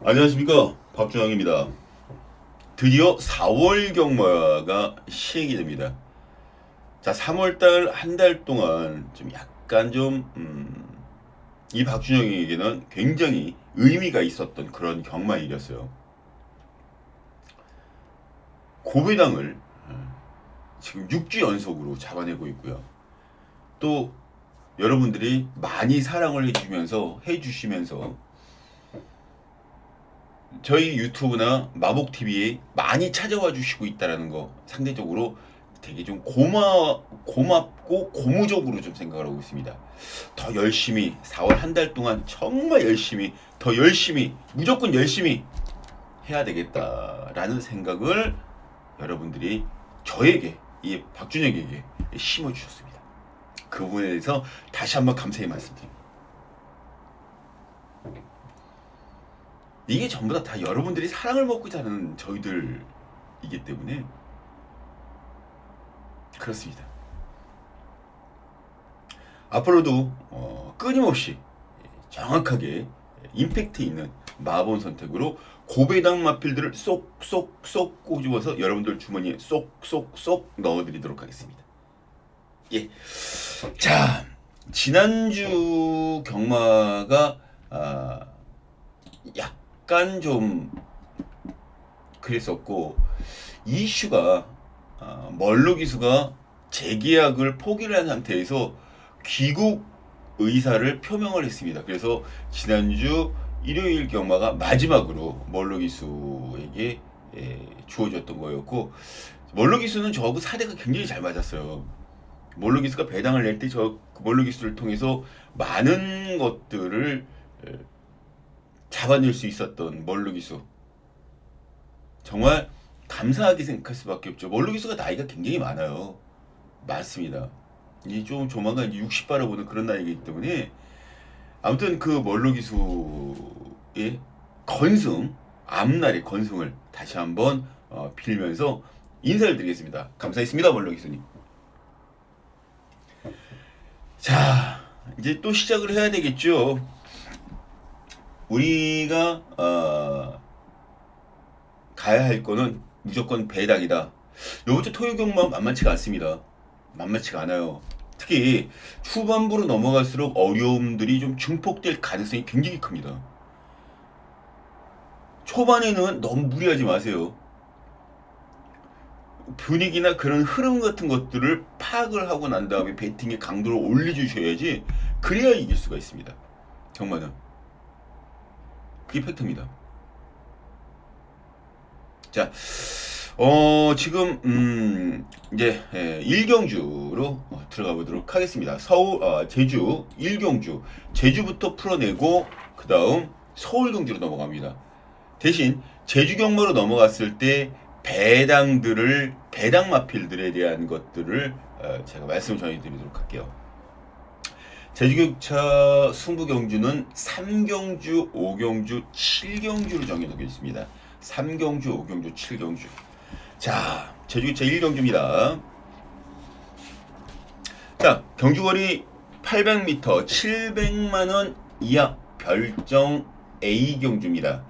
안녕하십니까, 박준영입니다. 드디어 4월 경마가 시행이 됩니다. 자, 3월달 한 달 동안 좀 약간 이 박준영에게는 굉장히 의미가 있었던 그런 경마일이었어요. 고배당을 지금 6주 연속으로 잡아내고 있고요. 또 여러분들이 많이 사랑을 해주시면서 저희 유튜브나 마복TV에 많이 찾아와 주시고 있다라는 거 상대적으로 되게 좀 고맙고 고무적으로 좀 생각을 하고 있습니다. 더 열심히 4월 한 달 동안 정말 열심히 더 열심히 무조건 열심히 해야 되겠다라는 생각을 여러분들이 저에게 이 박준혁에게 심어 주셨습니다. 그 부분에 대해서 다시 한번 감사의 말씀드립니다. 이게 전부 다 여러분들이 사랑을 먹고 자라는 저희들이기 때문에 그렇습니다. 앞으로도 끊임없이 정확하게 임팩트 있는 마본 선택으로 고배당 마필들을 쏙쏙쏙 꼬집어서 여러분들 주머니에 쏙쏙쏙 넣어드리도록 하겠습니다. 예. 자, 지난주 경마가 약간 좀 그랬었고 이슈가 멀로 기수가 재계약을 포기를 한 상태에서 귀국 의사를 표명을 했습니다. 그래서 지난주 일요일 경마가 마지막으로 멀로 기수에게 주어졌던 거였고 멀로 기수는 저하고 사대가 굉장히 잘 맞았어요. 멀로 기수가 배당을 낼 때 저 멀로 기수를 통해서 많은 것들을 잡아낼 수 있었던 멀로 기수 정말 감사하게 생각할 수밖에 없죠. 멀로 기수가 나이가 굉장히 많아요. 많습니다. 이제 좀 조만간 이제 60 바라보는 그런 나이이기 때문에 아무튼 그 멀로 기수의 건승 앞날의 건승을 다시 한번 빌면서 인사를 드리겠습니다. 감사했습니다, 멀로 기수님. 자, 이제 또 시작을 해야 되겠죠. 우리가 가야 할 거는 무조건 배당이다. 요번 주 토요 경마 만만치가 않습니다. 만만치가 않아요. 특히 후반부로 넘어갈수록 어려움들이 좀 증폭될 가능성이 굉장히 큽니다. 초반에는 너무 무리하지 마세요. 분위기나 그런 흐름 같은 것들을 파악을 하고 난 다음에 배팅의 강도를 올려주셔야지 그래야 이길 수가 있습니다. 경마는 그게 팩트입니다. 자, 지금 이제 1경주로 들어가 보도록 하겠습니다. 제주 1경주 제주부터 풀어내고 그 다음 서울 경주로 넘어갑니다. 대신 제주 경마로 넘어갔을 때 배당 마필들에 대한 것들을 제가 말씀을 전해드리도록 할게요. 제주격차 승부 경주는 3경주, 5경주, 7경주로 정해놓고 있습니다. 3경주, 5경주, 7경주. 자, 제주격차 1경주입니다. 자, 경주거리 800m, 700만원 이하 별정 A 경주입니다.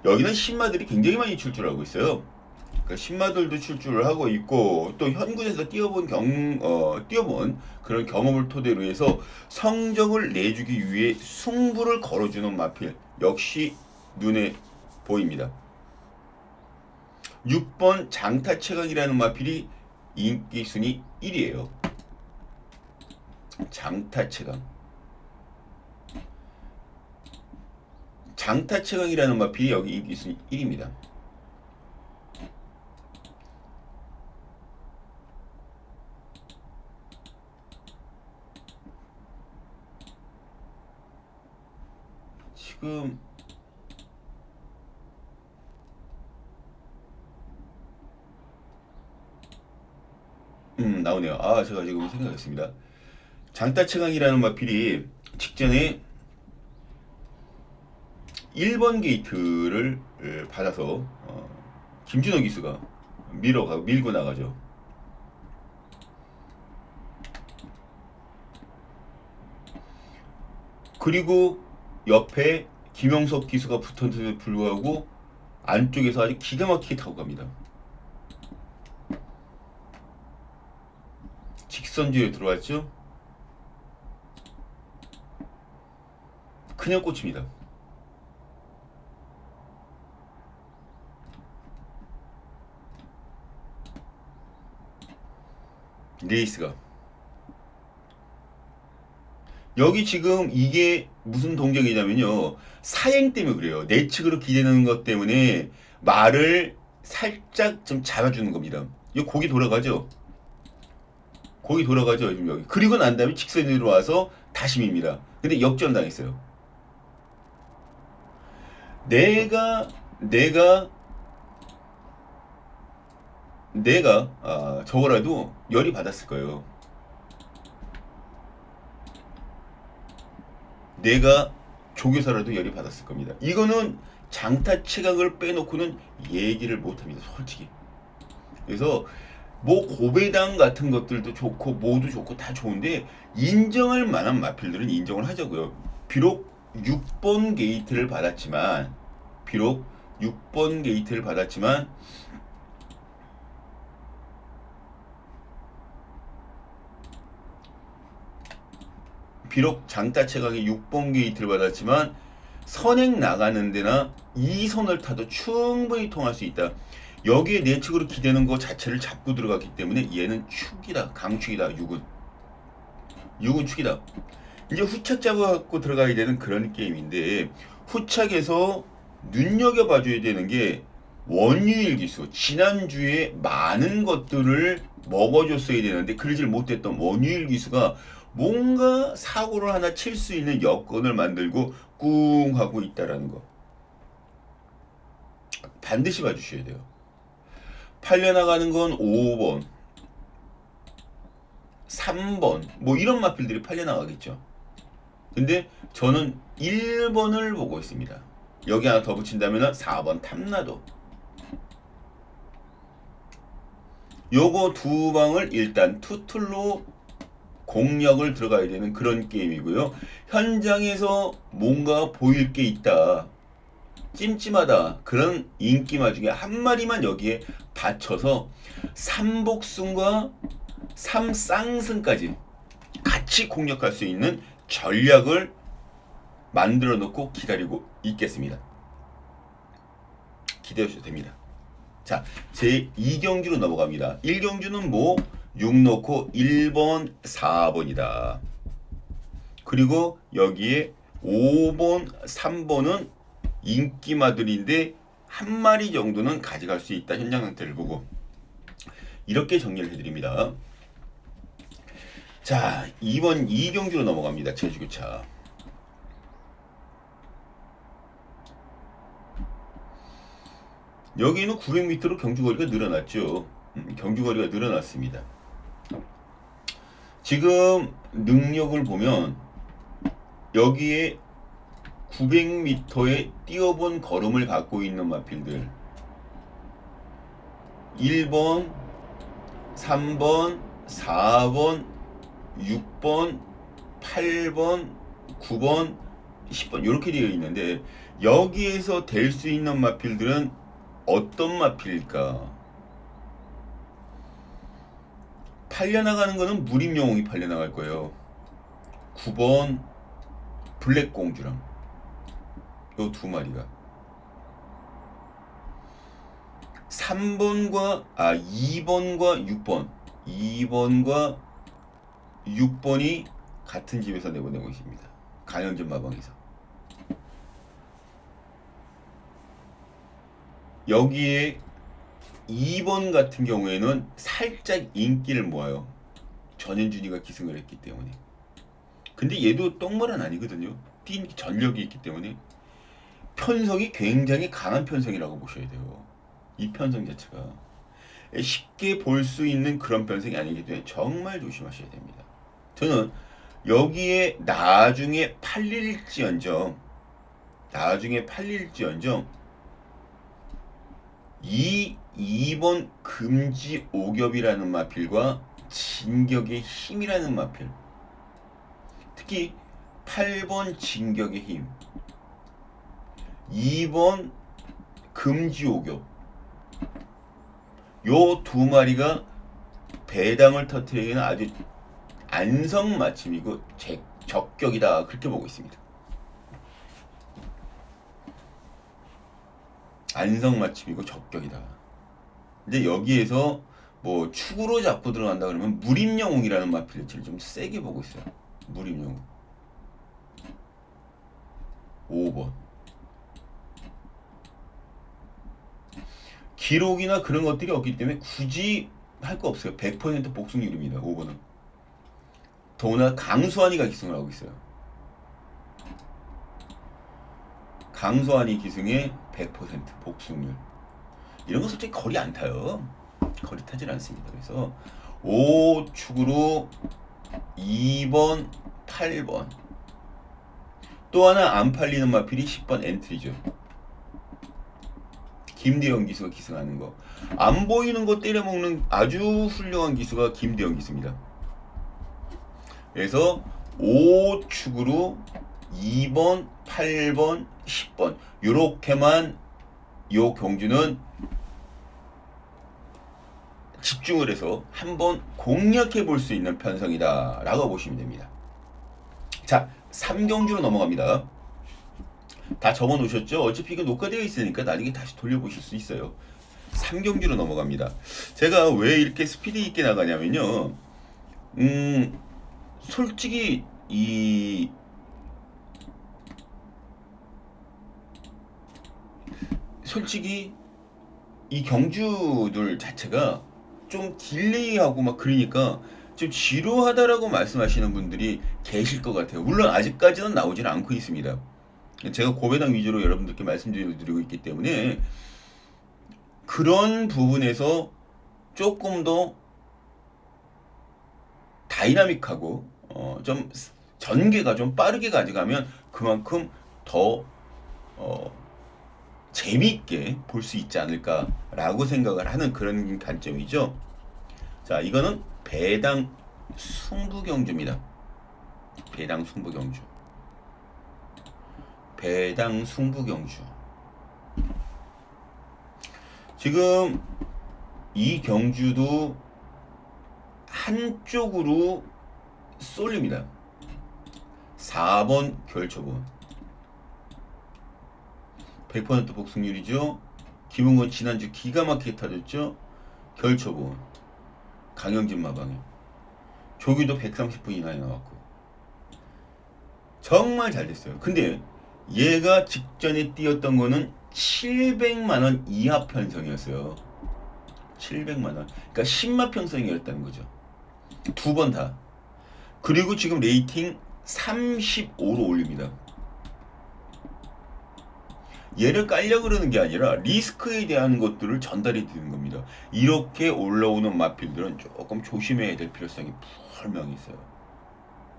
여기는 신마들이 굉장히 많이 출주하고 있어요. 그러니까 신마들도 출주를 하고 있고 또 현군에서 뛰어본 그런 경험을 토대로 해서 성적을 내주기 위해 승부를 걸어주는 마필 역시 눈에 보입니다. 6번 장타최강이라는 마필이 인기 순위 1위에요. 장타최강이라는 마필이 여기 인기 순위 1위입니다. 지금 나오네요. 제가 지금 생각했습니다. 장따채강이라는 마필이 직전에 1번 게이트를 받아서 김준호 기수가 밀고 나가죠. 그리고 옆에 김영석 기수가 붙었는데도 불구하고 안쪽에서 아주 기가 막히게 타고 갑니다. 직선주에 들어왔죠. 그냥 꽂힙니다. 레이스가 여기 지금 이게 무슨 동작이냐면요, 사행 때문에 그래요. 내측으로 기대는 것 때문에 말을 살짝 좀 잡아주는 겁니다. 이 고기 돌아가죠. 고기 돌아가죠 지금 여기. 그리고 난 다음에 직선으로 와서 다시 밉니다. 근데 역전 당했어요. 내가 저거라도 열이 받았을 거예요. 내가 조교사라도 열이 받았을 겁니다. 이거는 장타 체각을 빼놓고는 얘기를 못합니다, 솔직히. 그래서 뭐 고배당 같은 것들도 좋고 뭐도 좋고 다 좋은데 인정할 만한 마필들은 인정을 하자고요. 비록 6번 게이트를 받았지만 비록 6번 게이트를 받았지만 비록 장타 체각이 6번 게이트를 받았지만 선행 나가는 데나 이 선을 타도 충분히 통할 수 있다. 여기에 내측으로 기대는 것 자체를 잡고 들어갔기 때문에 얘는 축이다. 강축이다. 6은 축이다. 이제 후착 잡아갖고 들어가야 되는 그런 게임인데, 후착에서 눈여겨봐줘야 되는 게 원유일 기수. 지난주에 많은 것들을 먹어줬어야 되는데 그러질 못했던 원유일 기수가 뭔가 사고를 하나 칠 수 있는 여건을 만들고 꿍 하고 있다라는 거 반드시 봐주셔야 돼요. 팔려나가는 건 5번, 3번 뭐 이런 마필들이 팔려나가겠죠. 근데 저는 1번을 보고 있습니다. 여기 하나 더 붙인다면 4번 탐나도. 요거 두 방을 일단 투툴로 공략을 들어가야 되는 그런 게임이고요. 현장에서 뭔가 보일 게 있다, 찜찜하다, 그런 인기마 중에 한 마리만 여기에 받쳐서 3복승과 3쌍승까지 같이 공략할 수 있는 전략을 만들어 놓고 기다리고 있겠습니다. 기대해 주셔도 됩니다. 자, 제 2경주로 넘어갑니다. 1경주는 뭐 6 넣고 1번, 4번이다. 그리고 여기에 5번, 3번은 인기마들인데 한 마리 정도는 가져갈 수 있다. 현장 상태를 보고 이렇게 정리를 해드립니다. 자, 2번 2경주로 넘어갑니다. 제주교차. 여기는 900m로 경주거리가 늘어났죠. 경주거리가 늘어났습니다. 지금 능력을 보면 여기에 900m에 뛰어본 걸음을 갖고 있는 마필들 1번, 3번, 4번, 6번, 8번, 9번, 10번 이렇게 되어 있는데 여기에서 될 수 있는 마필들은 어떤 마필일까? 팔려나가는 거는 무림영웅이 팔려나갈 거예요. 9번 블랙공주랑 요 두 마리가 2번과 6번 2번과 6번이 같은 집에서 내보내고 있습니다. 간현전 마방에서. 여기에 2번 같은 경우에는 살짝 인기를 모아요. 전현준이가 기승을 했기 때문에. 근데 얘도 똥물은 아니거든요. 뛴 전력이 있기 때문에 편성이 굉장히 강한 편성이라고 보셔야 돼요. 이 편성 자체가 쉽게 볼 수 있는 그런 편성이 아니기 때문에 정말 조심하셔야 됩니다. 저는 여기에 나중에 팔릴지언정 이 2번 금지 오겹이라는 마필과 진격의 힘이라는 마필, 특히 8번 진격의 힘, 2번 금지옥엽. 요 두 마리가 배당을 터뜨리기는 아주 안성맞춤이고 적격이다, 그렇게 보고 있습니다. 안성맞춤이고 적격이다. 근데 여기에서 뭐 축으로 잡고 들어간다 그러면 무림영웅이라는 마필을 좀 세게 보고 있어요. 무림영웅 5번. 기록이나 그런 것들이 없기 때문에 굳이 할 거 없어요. 100% 복승률입니다. 5번은. 더구나 강수환이가 기승을 하고 있어요. 강수환이 기승에 100% 복승률. 이런 거 솔직히 거리 안 타요. 거리 타질 않습니다. 그래서 5축으로 2번, 8번. 또 하나 안 팔리는 마필이 10번 엔트리죠. 김대영 기수가 기승하는 거. 안 보이는 거 때려먹는 아주 훌륭한 기수가 김대영 기수입니다. 그래서 5축으로 2번, 8번, 10번 요렇게만 요 경주는 집중을 해서 한번 공략해 볼 수 있는 편성이다 라고 보시면 됩니다. 자, 3경주로 넘어갑니다. 다 적어 놓으셨죠? 어차피 이거 녹화되어 있으니까 나중에 다시 돌려보실 수 있어요. 3경주로 넘어갑니다. 제가 왜 이렇게 스피드 있게 나가냐면요. 솔직히 이 경주들 자체가 좀 딜레이하고 막 그러니까 좀 지루하다라고 말씀하시는 분들이 계실 것 같아요. 물론 아직까지는 나오지는 않고 있습니다. 제가 고배당 위주로 여러분들께 말씀드리고 있기 때문에 그런 부분에서 조금 더 다이나믹하고 좀 전개가 좀 빠르게 가져가면 그만큼 더 재미있게 볼 수 있지 않을까라고 생각을 하는 그런 관점이죠. 자, 이거는 배당 승부경주입니다. 배당 승부경주. 배당 승부경주. 지금 이 경주도 한쪽으로 쏠립니다. 4번 결초본 100% 복승률이죠. 김은건 지난주 기가 막히게 타줬죠. 결초본 강영진 마방에 조기도 130분 이상이 나왔고 정말 잘 됐어요. 근데 얘가 직전에 뛰었던 거는 700만원 이하 편성이었어요. 700만원. 그러니까 10마 편성이었다는 거죠. 두 번 다. 그리고 지금 레이팅 35로 올립니다. 얘를 깔려 그러는 게 아니라 리스크에 대한 것들을 전달해 드리는 겁니다. 이렇게 올라오는 마필들은 조금 조심해야 될 필요성이 분명히 있어요.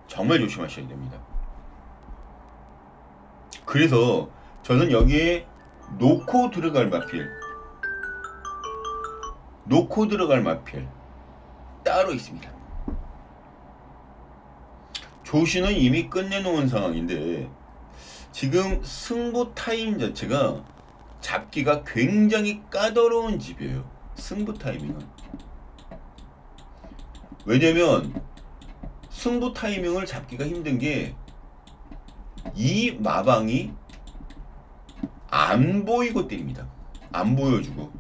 정말 조심하셔야 됩니다. 그래서 저는 여기에 놓고 들어갈 마필 따로 있습니다. 조시는 이미 끝내놓은 상황인데 지금 승부 타임 자체가 잡기가 굉장히 까다로운 집이에요. 승부 타이밍은. 왜냐면 승부 타이밍을 잡기가 힘든 게 이 마방이 안 보이고 때립니다. 안 보여주고.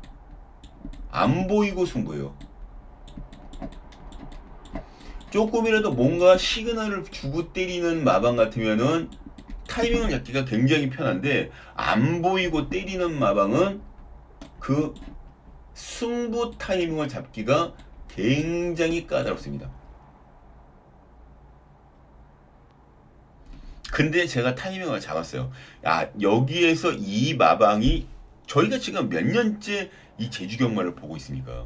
안 보이고 승부예요. 조금이라도 뭔가 시그널을 주고 때리는 마방 같으면은 타이밍을 잡기가 굉장히 편한데 안 보이고 때리는 마방은 그 승부 타이밍을 잡기가 굉장히 까다롭습니다. 근데 제가 타이밍을 잡았어요. 여기에서 이 마방이 저희가 지금 몇 년째 이 제주 경마를 보고 있습니까?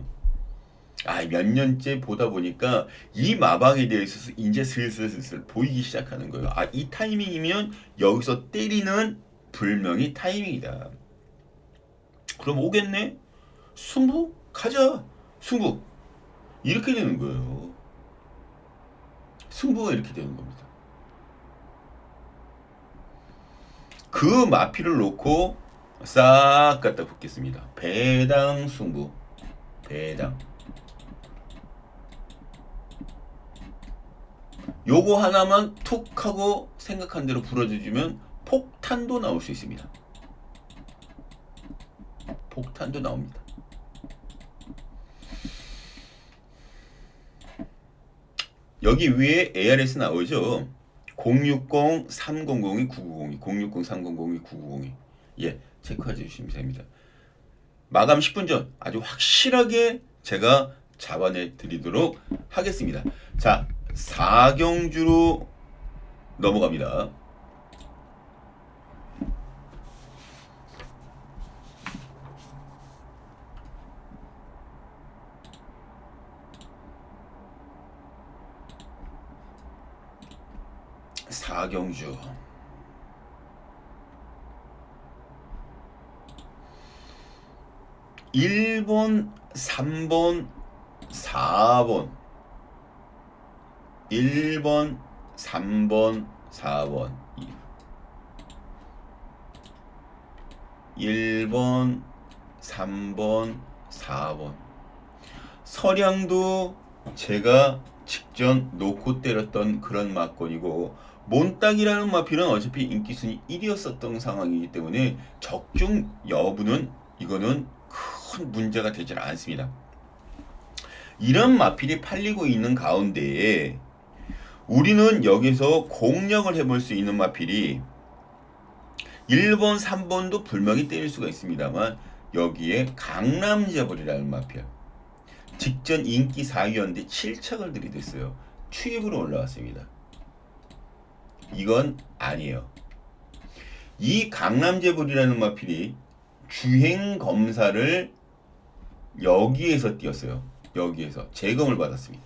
몇 년째 보다 보니까 이 마방에 대해서 이제 슬슬 보이기 시작하는 거예요. 이 타이밍이면 여기서 때리는 불명이 타이밍이다. 그럼 오겠네? 승부? 가자. 승부. 이렇게 되는 거예요. 승부가 이렇게 되는 겁니다. 그 마필을 놓고 싹 갖다 붙겠습니다. 배당 승부. 배당. 요거 하나만 툭 하고 생각한 대로 불어주면 폭탄도 나올 수 있습니다. 폭탄도 나옵니다. 여기 위에 ARS 나오죠. 060-300-9902, 060-300-9902. 예, 체크해 주시면 됩니다. 마감 10분 전 아주 확실하게 제가 잡아내 드리도록 하겠습니다. 자, 4경주로 넘어갑니다. 사경주 1번, 3번, 4번 1번, 3번, 4번 1번, 3번, 4번 서량도 제가 직전 놓고 때렸던 그런 막건이고 몬땅이라는 마필은 어차피 인기순위 1위였었던 상황이기 때문에 적중 여부는 이거는 큰 문제가 되질 않습니다. 이런 마필이 팔리고 있는 가운데 우리는 여기서 공략을 해볼 수 있는 마필이 1번, 3번도 불명이 때릴 수가 있습니다만 여기에 강남재벌이라는 마필 직전 인기 4위였는데 7착을 들이댔어요. 추입으로 올라왔습니다. 이건 아니에요. 이 강남재벌이라는 마필이 주행검사를 여기에서 띄었어요. 여기에서 재검을 받았습니다.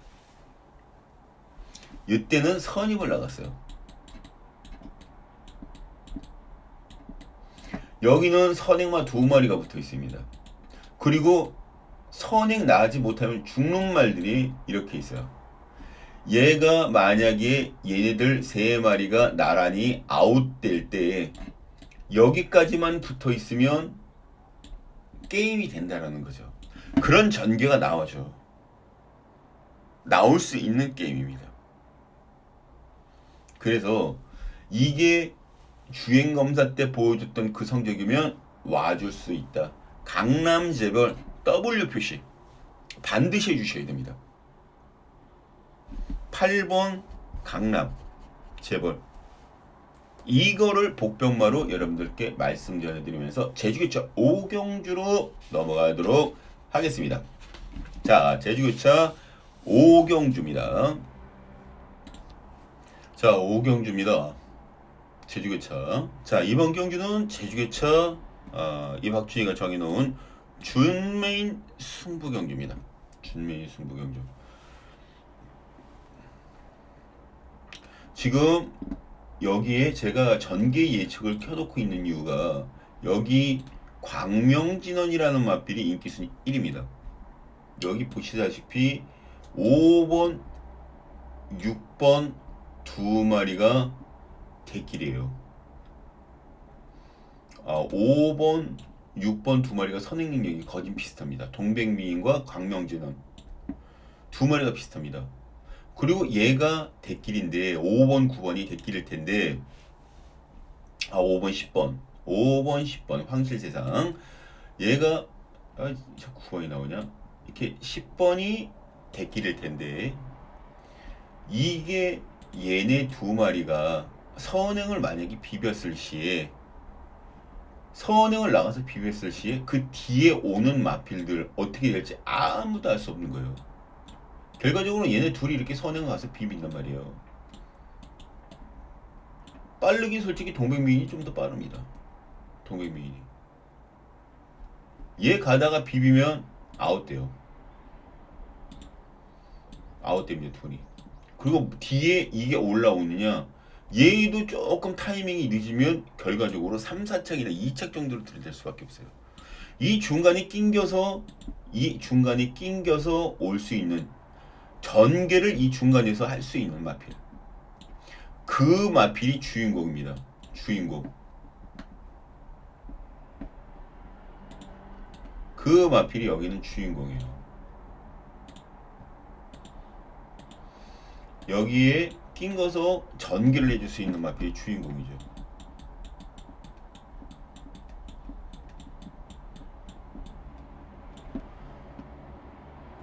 이때는 선입을 나갔어요. 여기는 선행마 2마리가 붙어 있습니다. 그리고 선행 나지 못하면 죽는 말들이 이렇게 있어요. 얘가 만약에 얘네들 3마리가 나란히 아웃될 때 여기까지만 붙어 있으면 게임이 된다라는 거죠. 그런 전개가 나오죠. 나올 수 있는 게임입니다. 그래서 이게 주행검사 때 보여줬던 그 성적이면 와줄 수 있다. 강남재벌 W 표시 반드시 해주셔야 됩니다. 8번 강남 재벌 이거를 복병마로 여러분들께 말씀 전해드리면서 제주교차 5경주로 넘어가도록 하겠습니다. 자, 제주교차 5경주입니다. 자, 5경주입니다. 제주교차. 자, 이번 경주는 제주교차 이박준이가 정해놓은 준메인 승부경주입니다. 준메인 승부경주. 지금 여기에 제가 전개 예측을 켜놓고 있는 이유가 여기 광명진원이라는 마필이 인기순위 1위입니다. 여기 보시다시피 5번, 6번 2마리가 대길이에요. 5번, 6번 2마리가 선행 능력이 거진 비슷합니다. 동백미인과 광명진원 2마리가 비슷합니다. 그리고 얘가 대길인데 5번, 9번이 대길일 텐데 5번, 10번 5번, 10번 황실세상 얘가 자꾸 9번이 나오냐 이렇게 10번이 대길일 텐데 이게 얘네 2마리가 선행을 만약에 비볐을 시에 선행을 나가서 비볐을 시에 그 뒤에 오는 마필들 어떻게 될지 아무도 알 수 없는 거예요. 결과적으로 얘네 둘이 이렇게 선행 가서 비빈단 말이에요. 빠르긴 솔직히 동백미인이 좀 더 빠릅니다. 동백미인이 얘 가다가 비비면 아웃돼요. 아웃됩니다. 둘이. 그리고 뒤에 이게 올라오느냐 얘도 조금 타이밍이 늦으면 결과적으로 3, 4착이나 2착 정도로 들이댈 수밖에 없어요. 이 중간에 낑겨서 올 수 있는 전개를 이 중간에서 할 수 있는 마필. 그 마필이 주인공입니다. 주인공. 그 마필이 여기는 주인공이에요. 여기에 낑거서 전개를 해줄 수 있는 마필이 주인공이죠.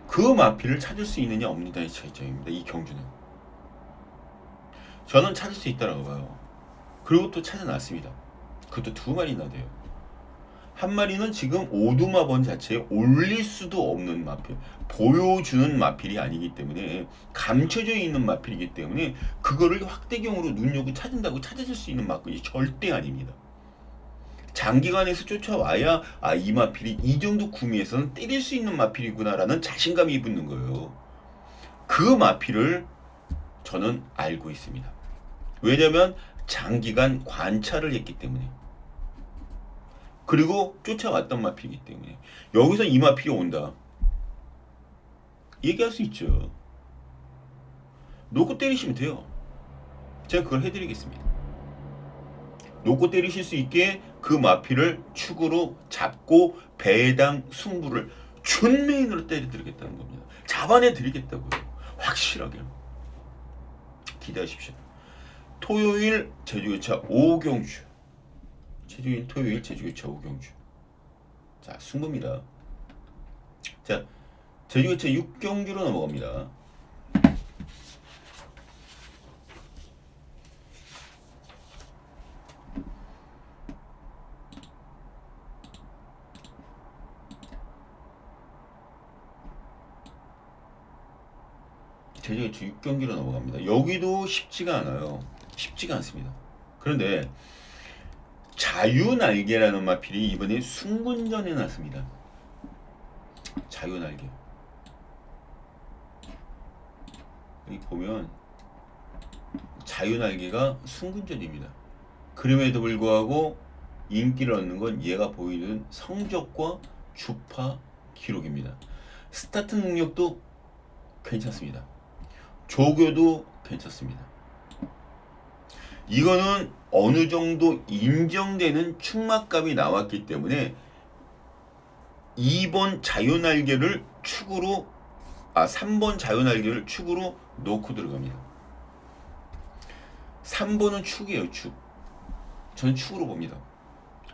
그 마필을 찾을 수 있느냐 없느냐의 차이점입니다. 이 경주는. 저는 찾을 수 있다고 봐요. 그리고 또 찾아놨습니다. 그것도 두 마리나 돼요. 한 마리는 지금 오두마번 자체에 올릴 수도 없는 마필, 보여주는 마필이 아니기 때문에, 감춰져 있는 마필이기 때문에 그거를 확대경으로 눈여겨 찾은다고 찾아질 수 있는 마필이 절대 아닙니다. 장기간에서 쫓아와야 이 마필이 이 정도 구미에서는 때릴 수 있는 마필이구나라는 자신감이 붙는 거예요. 그 마필을 저는 알고 있습니다. 왜냐면 장기간 관찰을 했기 때문에, 그리고 쫓아왔던 마필이기 때문에. 여기서 이 마필이 온다, 얘기할 수 있죠. 놓고 때리시면 돼요. 제가 그걸 해드리겠습니다. 놓고 때리실 수 있게 그 마필을 축으로 잡고 배당 승부를 춘메인으로 때려드리겠다는 겁니다. 잡아내드리겠다고요. 확실하게. 기대하십시오. 토요일 제주교차 5경주. 토요일 제주교차 5경주. 자, 승부입니다. 자, 제주교차 6경주로 넘어갑니다. 제주교차 6경기로 넘어갑니다. 여기도 쉽지가 않아요. 쉽지가 않습니다. 그런데 자유날개라는 마필이 이번에 승군전에 났습니다. 자유날개. 여기 보면 자유날개가 승군전입니다. 그럼에도 불구하고 인기를 얻는 건 얘가 보이는 성적과 주파 기록입니다. 스타트 능력도 괜찮습니다. 조교도 괜찮습니다. 이거는 어느 정도 인정되는 충막값이 나왔기 때문에 2번 자유날개를 축으로 3번 자유날개를 축으로 놓고 들어갑니다. 3번은 축이에요. 축. 저는 축으로 봅니다.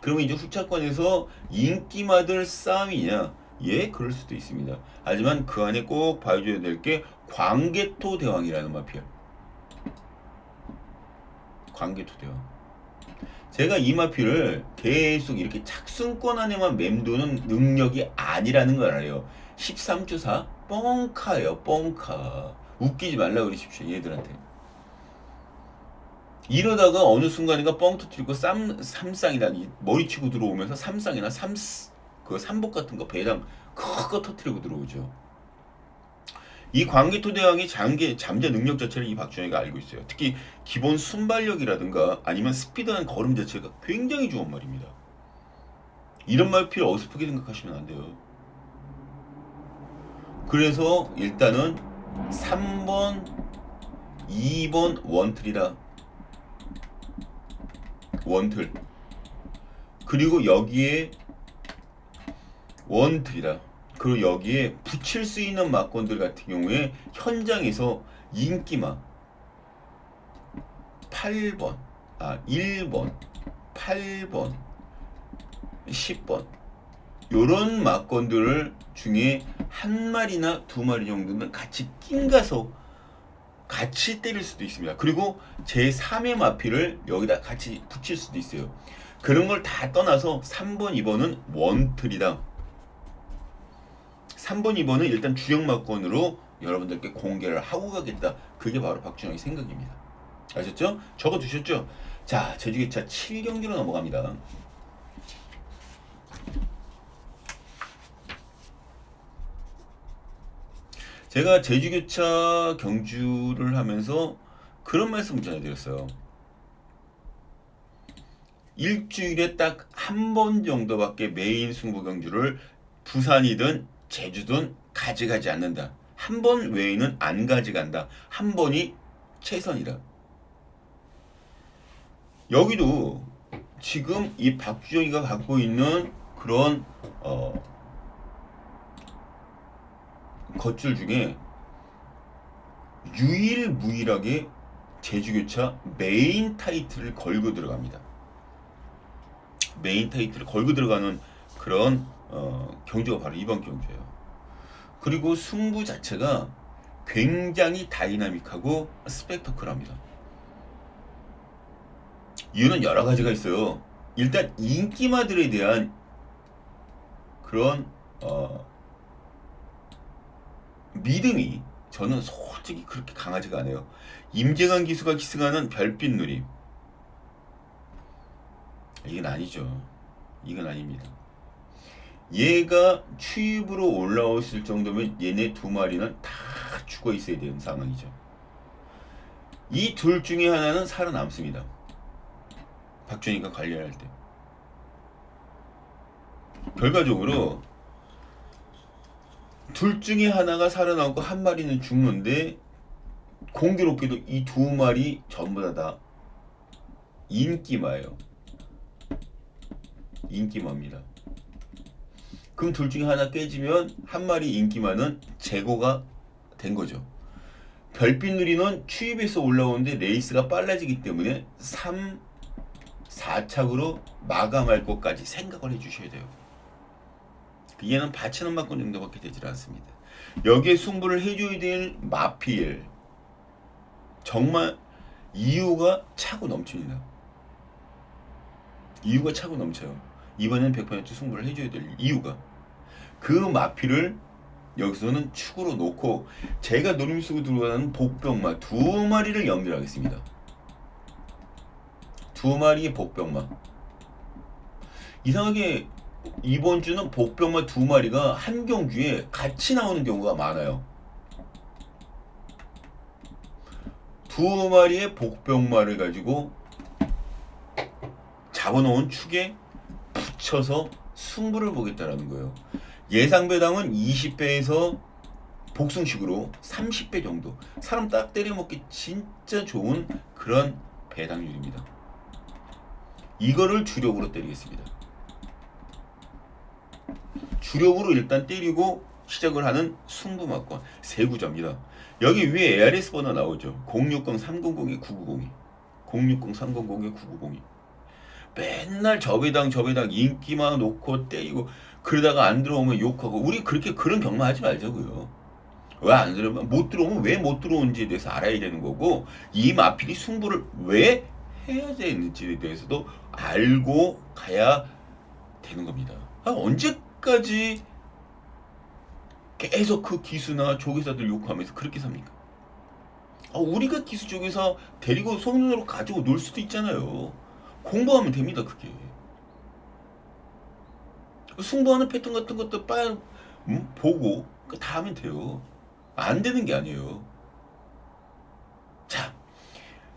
그러면 이제 후차권에서 인기마들 싸움이냐? 예, 그럴 수도 있습니다. 하지만 그 안에 꼭 봐줘야 될 게 광개토 대왕이라는 마피아. 광개토 대왕. 제가 이 마피를 계속 이렇게 착순권 안에만 맴도는 능력이 아니라는 걸 알아요. 13주사 뻥카예요. 뻥카. 웃기지 말라 그러십시오. 얘들한테. 이러다가 어느 순간인가 뻥 터뜨리고 삼쌍이나 머리 치고 들어오면서 삼쌍이나 그 삼복 같은 거 배당 크거 터뜨리고 들어오죠. 이 광개토 대왕이 잠재 능력 자체를 이 박준영이가 알고 있어요. 특히 기본 순발력이라든가 아니면 스피드한 걸음 자체가 굉장히 좋은 말입니다. 이런 말필 어설프게 생각하시면 안 돼요. 그래서 일단은 3번, 2번 원틀이라. 원틀. 그리고 여기에 원틀이라. 그리고 여기에 붙일 수 있는 막건들 같은 경우에 현장에서 인기마 8번, 1번, 8번, 10번 요런 막건들 중에 한 마리나 두 마리 정도는 같이 낑가서 같이 때릴 수도 있습니다. 그리고 제 3의 마피를 여기다 같이 붙일 수도 있어요. 그런 걸 다 떠나서 3번, 2번은 원틀이다. 3번, 2번은 일단 주역 막건으로 여러분들께 공개를 하고 가겠다. 그게 바로 박준영의 생각입니다. 아셨죠? 적어두셨죠? 자, 제주기차 7경기로 넘어갑니다. 제가 제주교차 경주를 하면서 그런 말씀을 전해드렸어요. 일주일에 딱 한 번 정도밖에 메인 승부 경주를 부산이든 제주든 가져가지 않는다. 한 번 외에는 안 가져간다. 한 번이 최선이다. 여기도 지금 이 박주영이가 갖고 있는 그런 것줄 중에 유일무이하게 제주교차 메인 타이틀을 걸고 들어갑니다. 메인 타이틀을 걸고 들어가는 그런 경주가 바로 이번 경주예요. 그리고 승부 자체가 굉장히 다이나믹하고 스펙터클합니다. 이유는 여러 가지가 있어요. 일단 인기마들에 대한 그런 믿음이 저는 솔직히 그렇게 강하지가 않아요. 임재관 기수가 기승하는 별빛 누림, 이건 아니죠. 이건 아닙니다. 얘가 추입으로 올라왔을 정도면 얘네 두 마리는 다 죽어 있어야 되는 상황이죠. 이 둘 중에 하나는 살아남습니다. 박준희가 관리할 때. 결과적으로 둘 중에 하나가 살아남고 한 마리는 죽는데, 공교롭게도 이 두 마리 전부 다 인기마예요. 인기마입니다. 그럼 둘 중에 하나 깨지면 한 마리 인기마는 제거가 된 거죠. 별빛 누리는 추입에서 올라오는데 레이스가 빨라지기 때문에 3, 4착으로 마감할 것까지 생각을 해주셔야 돼요. 얘는 받치는 만큼 정도밖에 되질 않습니다. 여기에 승부를 해줘야 될 마필, 정말 이유가 차고 넘칩니다. 이유가 차고 넘쳐요. 이번엔 100% 승부를 해줘야 될 이유가, 그 마필을 여기서는 축으로 놓고 제가 노림 쓰고 들어가는 복병마 두 마리를 연결하겠습니다. 두 마리의 복병마. 이상하게 이번 주는 복병마 두 마리가 한 경주에 같이 나오는 경우가 많아요. 두 마리의 복병마를 가지고 잡아놓은 축에 붙여서 승부를 보겠다라는 거예요. 예상 배당은 20배에서 복승식으로 30배 정도. 사람 딱 때려먹기 진짜 좋은 그런 배당률입니다. 이거를 주력으로 때리겠습니다. 주력으로 일단 때리고 시작을 하는 승부막권 세구자입니다. 여기 위에 ARS 번호 나오죠. 060-300-9902, 060-300-9902. 맨날 저 배당 인기만 놓고 때리고 그러다가 안 들어오면 욕하고, 우리 그렇게 그런 경마하지 말자고요. 왜 안 들어오면, 못 들어오면 왜 못 들어오는지에 대해서 알아야 되는 거고, 이 마필이 승부를 왜 해야 되는지에 대해서도 알고 가야 되는 겁니다. 언제까지 계속 그 기수나 조교사들 욕하면서 그렇게 삽니까? 우리가 기수 조교사 데리고 성년으로 가지고 놀 수도 있잖아요. 공부하면 됩니다. 그게 승부하는 패턴 같은 것도 빨리 보고 다 하면 돼요. 안 되는 게 아니에요. 자,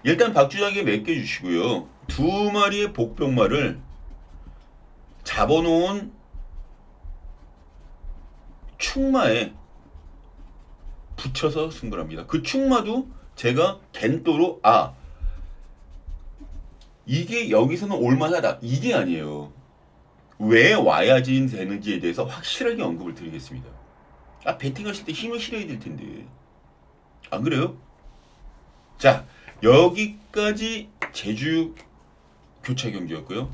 일단 박주장에게 맡겨주시고요. 두 마리의 복병마를 잡아놓은 축마에 붙여서 승부를 합니다. 그 축마도 제가 겐또로 이게 여기서는 올만하다, 이게 아니에요. 왜 와야지 되는지에 대해서 확실하게 언급을 드리겠습니다. 배팅하실 때 힘을 실어야 될 텐데, 안 그래요? 자, 여기까지 제주 교차 경기였고요.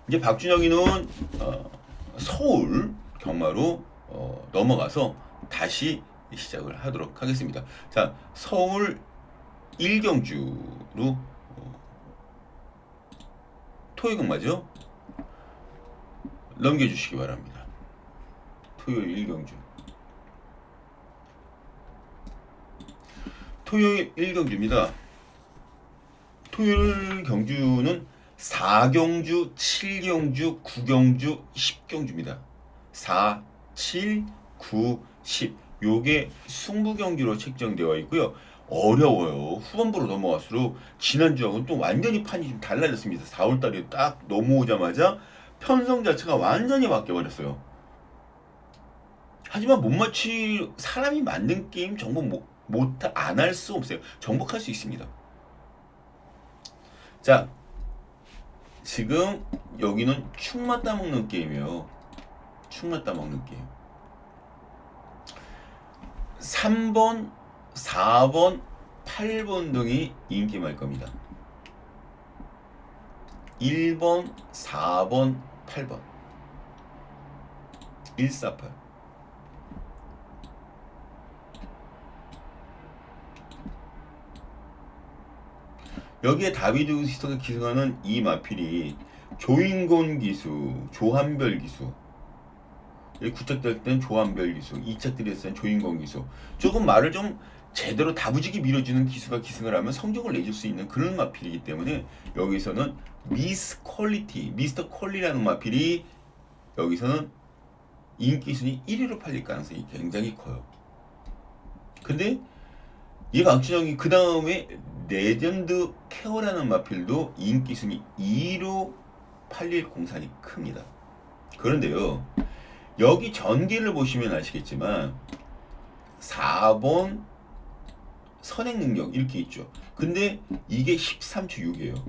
이제 박준혁이는 서울 경마로 넘어가서 다시 시작을 하도록 하겠습니다. 자, 서울 1경주로 토요 경마죠? 넘겨주시기 바랍니다. 토요일 1경주. 토요일 1경주입니다. 토요일 경주는 4경주, 7경주, 9경주, 10경주입니다. 4, 7, 9, 10. 요게 승부 경기로 책정되어 있고요. 어려워요. 후반부로 넘어갈수록 지난주하고는 또 완전히 판이 좀 달라졌습니다. 4월달에 딱 넘어오자마자 편성 자체가 완전히 바뀌어버렸어요. 하지만 못 맞힐 사람이 만든 게임 정복 안 할 수 없어요. 정복할 수 있습니다. 자, 지금 여기는 축 맞다 먹는 게임이에요. 축 맞다 먹는 게임. 3번, 4번, 8번 등이 인기말 겁니다. 1번, 4번, 8번. 148. 여기에 다비드 히스터가 기승하는 이 마필이 조인곤 기수, 조한별 기수. 구착될 땐 조한별 기수, 2착들이 땐 조인곤 기수. 조금 말을 좀 제대로 다부지게 밀어주는 기수가 기승을 하면 성적을 내줄 수 있는 그런 마필이기 때문에 여기서는 미스 퀄리티, 미스터 퀄리라는 마필이 여기서는 인기 순위 1위로 팔릴 가능성이 굉장히 커요. 근데 이 박준영이 그 다음에 레전드 케어라는 마필도 인기 순위 2위로 팔릴 공산이 큽니다. 그런데요, 여기 전기를 보시면 아시겠지만 4번 선행 능력 이렇게 있죠. 근데 이게 13초 6이에요.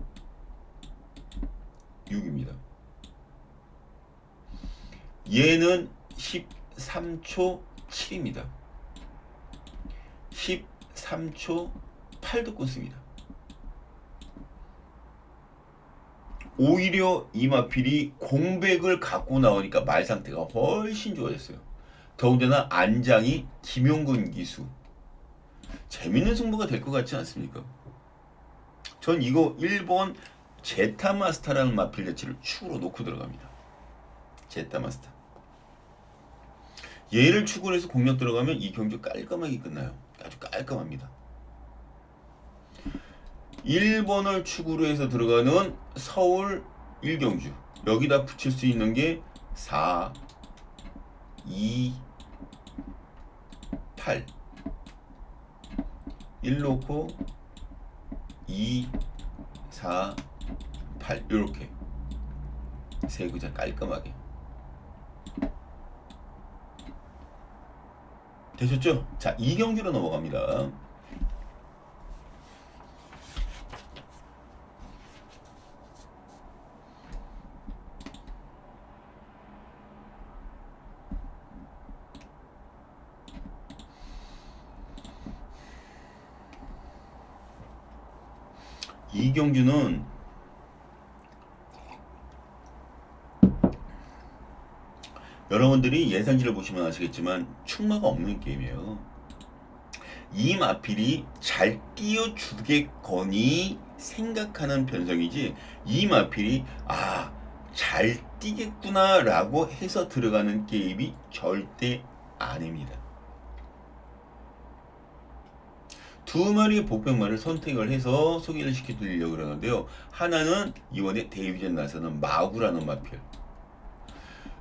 6입니다. 얘는 13초 7입니다. 13초 8도 끊습니다. 오히려 이 마필이 공백을 갖고 나오니까 말 상태가 훨씬 좋아졌어요. 더군다나 안장이 김용근 기수. 재밌는 승부가 될 것 같지 않습니까? 전 이거 1번 제타마스타라는 마필 자체를 축으로 놓고 들어갑니다. 제타마스타. 얘를 축으로 해서 공략 들어가면 이 경주 깔끔하게 끝나요. 아주 깔끔합니다. 1번을 축으로 해서 들어가는 서울 1경주. 여기다 붙일 수 있는 게 4, 2, 8. 1 놓고 2, 4, 8 이렇게 세 글자 깔끔하게 되셨죠? 자, 2경주로 넘어갑니다. 이경주는 여러분들이 예상지를 보시면 아시겠지만 축마가 없는 게임이에요. 이 마필이 잘 띄워주겠거니 생각하는 변성이지 이 마필이 잘 뛰겠구나 라고 해서 들어가는 게임이 절대 아닙니다. 두 마리의 복병마를 선택을 해서 소개를 시켜드리려고 그러는데요. 하나는 이번에 데뷔전 나서는 마구라는 마필.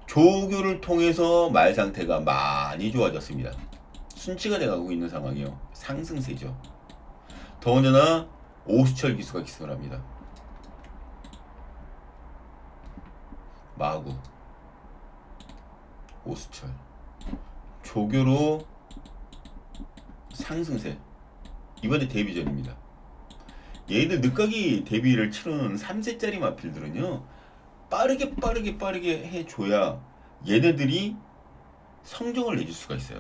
조교를 통해서 말 상태가 많이 좋아졌습니다. 순치가 돼가고 있는 상황이요. 상승세죠. 더군다나 오수철 기수가 기승을 합니다. 마구, 오수철, 조교로 상승세. 이번에 데뷔전입니다. 얘들 늦가기 데뷔를 치르는 3세짜리 마필들은요, 빠르게 해줘야 얘네들이 성적을 내줄 수가 있어요.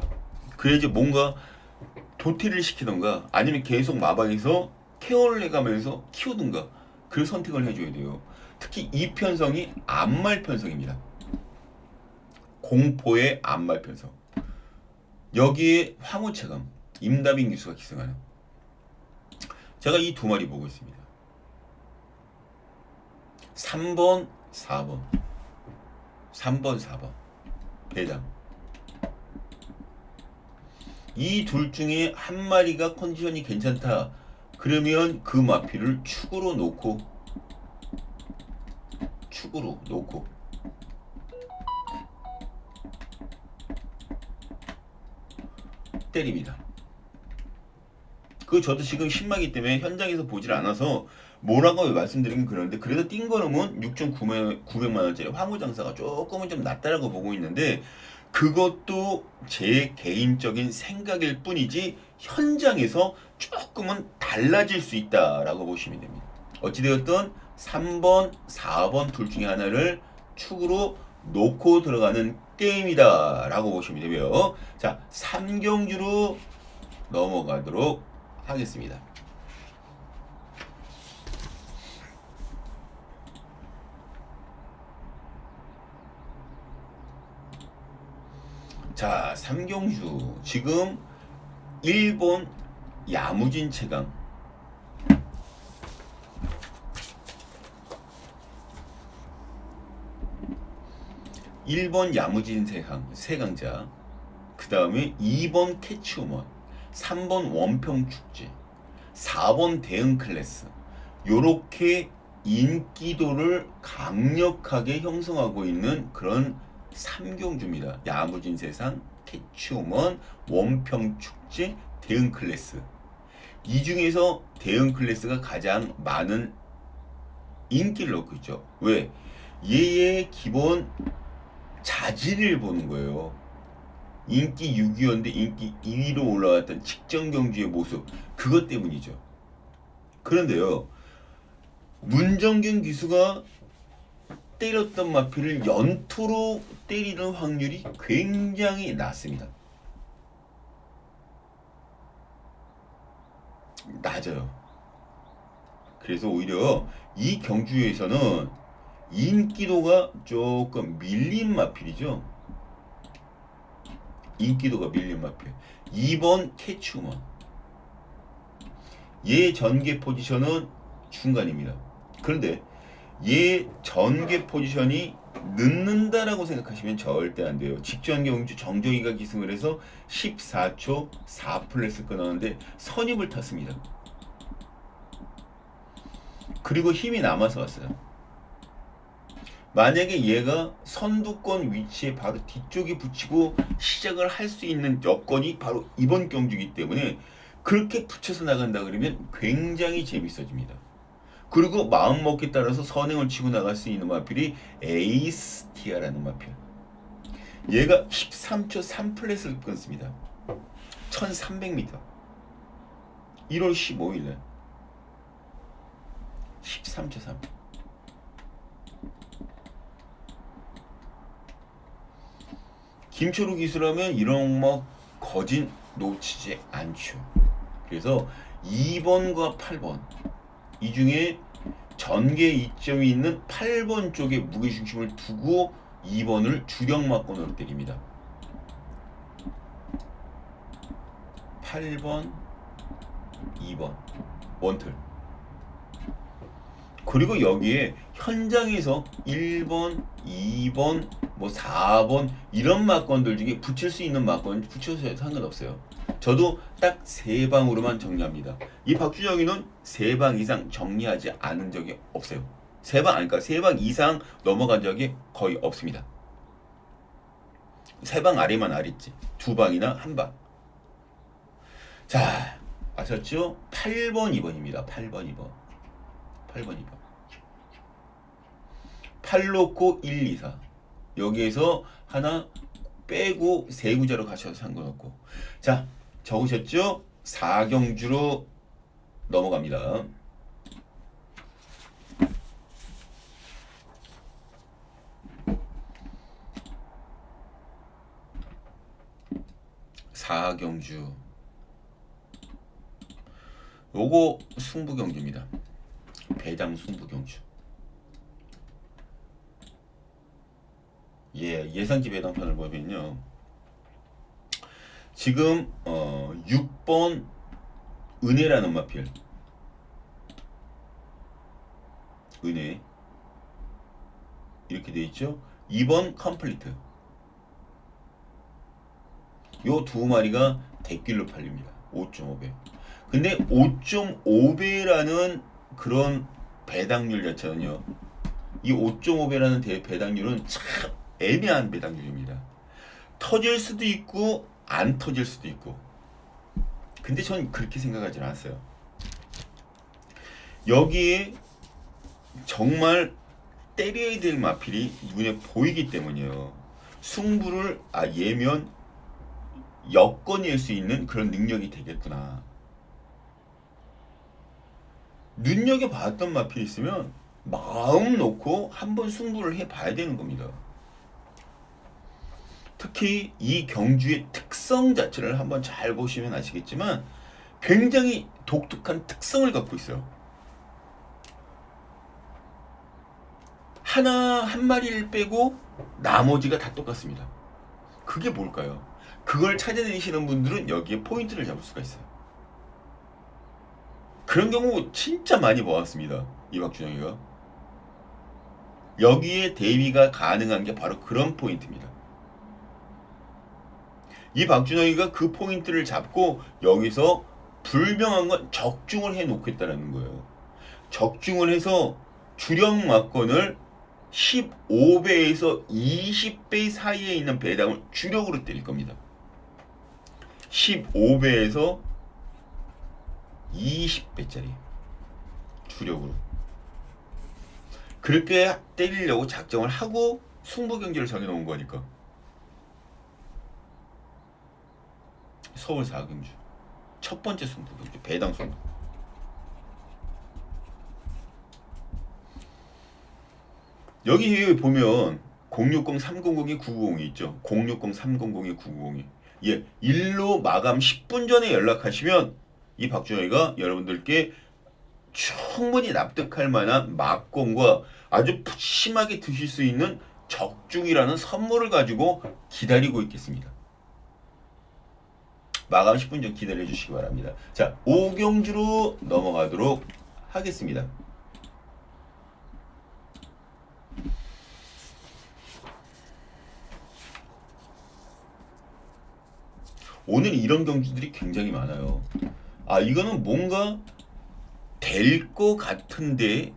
그래야지 뭔가 도태를 시키던가 아니면 계속 마방에서 케어를 해가면서 키우든가 그 선택을 해줘야 돼요. 특히 이 편성이 암말 편성입니다. 공포의 암말 편성. 여기에 황후체감, 임다빈 기수가 기승하는. 제가 이 두 마리 보고 있습니다. 3번, 4번. 3번, 4번. 배당. 이 둘 중에 한 마리가 컨디션이 괜찮다. 그러면 그 마필을 축으로 놓고 때립니다. 저도 지금 신마기 때문에 현장에서 보질 않아서 뭐라고 말씀드리긴 그러는데 그래도 띵거름은 6,900만원짜리 황후 장사가 조금은 좀 낫다라고 보고 있는데 그것도 제 개인적인 생각일 뿐이지 현장에서 조금은 달라질 수 있다라고 보시면 됩니다. 어찌되었든 3번, 4번 둘 중에 하나를 축으로 놓고 들어가는 게임이다 라고 보시면 되고요. 자, 3경주로 넘어가도록 하겠습니다. 자, 3경주 지금 일본 야무진 채강, 일본 야무진 세강자, 그 다음에 2번 캐치우먼, 3번 원평축제, 4번 대응 클래스, 요렇게 인기도를 강력하게 형성하고 있는 그런 3경주입니다. 야무진 세상, 캐치우먼, 원평축제, 대응 클래스. 이 중에서 대응 클래스가 가장 많은 인기를 얻고 있죠. 왜? 얘의 기본 자질을 보는 거예요. 인기 6위였는데 인기 2위로 올라왔던 직전 경주의 모습, 그것 때문이죠. 그런데요, 문정균 기수가 때렸던 마피를 연투로 때리는 확률이 굉장히 낮습니다. 낮아요. 그래서 오히려 이 경주에서는 인기도가 조금 밀린 마필이죠. 인기도가 밀린 마필. 2번 캐치우먼. 얘 전개 포지션은 중간입니다. 그런데 얘 전개 포지션이 늦는다라고 생각하시면 절대 안 돼요. 직전 경주 정정이가 기승을 해서 14초 4플랫을 끊었는데 선입을 탔습니다. 그리고 힘이 남아서 왔어요. 만약에 얘가 선두권 위치에 바로 뒤쪽에 붙이고 시작을 할 수 있는 여건이 바로 이번 경주이기 때문에 그렇게 붙여서 나간다 그러면 굉장히 재밌어집니다. 그리고 마음먹기에 따라서 선행을 치고 나갈 수 있는 마필이 에이스티아라는 마필. 얘가 13초 3플랫을 끊습니다. 1300m. 1월 15일날 13초 3. 김초루 기수라면 이런 거진 놓치지 않죠. 그래서 2번과 8번 이 중에 전개 이점이 있는 8번 쪽에 무게중심을 두고 2번을 주력마권으로 때립니다. 8번, 2번 원틀. 그리고 여기에 현장에서 1번, 2번, 4번 이런 막건들 중에 붙일 수 있는 막건 붙여서 상관없어요. 저도 딱 3방으로만 정리합니다. 이 박준영이는 3방 이상 정리하지 않은 적이 없어요. 3방 이상 넘어간 적이 거의 없습니다. 3방 아래만 아랬지. 2방이나 1방. 자, 아셨죠? 8번, 2번입니다. 8번, 2번. 8번, 2번. 8 놓고 1, 2, 4. 여기에서 하나 빼고 세 구자로 가셔도 상관없고. 자, 적으셨죠? 4경주로 넘어갑니다. 사경주. 요거 승부경주입니다. 배당 승부경주. 예상치 배당판을 보면요. 지금 6번 은혜라는 마필. 은혜. 이렇게 돼 있죠. 2번 컴플리트. 요 두 마리가 대길로 팔립니다. 5.5배. 근데 5.5배라는 그런 배당률 자체는요. 이 5.5배라는 배당률은 참 애매한 배당률입니다. 터질 수도 있고 안 터질 수도 있고. 근데 전 그렇게 생각하지 않았어요. 여기에 정말 때려야 될 마필이 눈에 보이기 때문이에요. 승부를 예면 엮어낼 수 있는 그런 능력이 되겠구나. 눈여겨봤던 마필이 있으면 마음 놓고 한번 승부를 해봐야 되는 겁니다. 특히 이 경주의 특성 자체를 한번 잘 보시면 아시겠지만 굉장히 독특한 특성을 갖고 있어요. 한 마리를 빼고 나머지가 다 똑같습니다. 그게 뭘까요? 그걸 찾아내시는 분들은 여기에 포인트를 잡을 수가 있어요. 그런 경우 진짜 많이 보았습니다. 이 박준영이가. 여기에 대비가 가능한 게 바로 그런 포인트입니다. 이 박준영이가 그 포인트를 잡고 여기서 불명한 건 적중을 해 놓겠다는 거예요. 적중을 해서 주력 막건을 15배에서 20배 사이에 있는 배당을 주력으로 때릴 겁니다. 15배에서 20배짜리 주력으로 그렇게 때리려고 작정을 하고 승부 경기를 정해놓은 거니까. 서울 4경주 첫 번째 승부 경주 배당 승부. 여기 보면 060-300에 990이 있죠. 060-300에 990이. 예, 일로 마감 10분 전에 연락하시면 이 박준영이가 여러분들께 충분히 납득할 만한 막공과 아주 푸짐하게 드실 수 있는 적중이라는 선물을 가지고 기다리고 있겠습니다. 마감 10분 전 기다려 주시기 바랍니다. 자, 5경주로 넘어가도록 하겠습니다. 오늘 이런 경주들이 굉장히 많아요. 아, 이거는 뭔가 될 것 같은데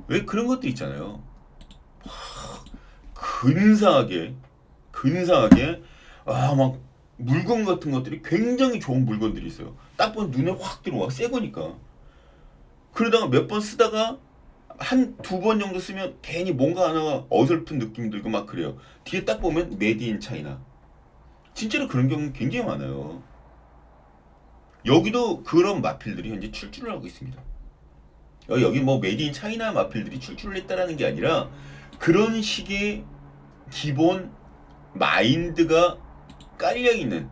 왜 그런 것도 있잖아요. 근사하게 막 물건 같은 것들이 굉장히 좋은 물건들이 있어요. 딱 보면 눈에 확 들어와. 새 거니까. 그러다가 몇 번 쓰다가 한 두 번 정도 쓰면 괜히 뭔가 하나가 어설픈 느낌 들고 막 그래요. 뒤에 딱 보면 메드 인 차이나. 진짜로 그런 경우 굉장히 많아요. 여기도 그런 마필들이 현재 출주를 하고 있습니다. 여기 뭐 메드 인 차이나 마필들이 출주를 했다라는 게 아니라 그런 식의 기본 마인드가 깔려있는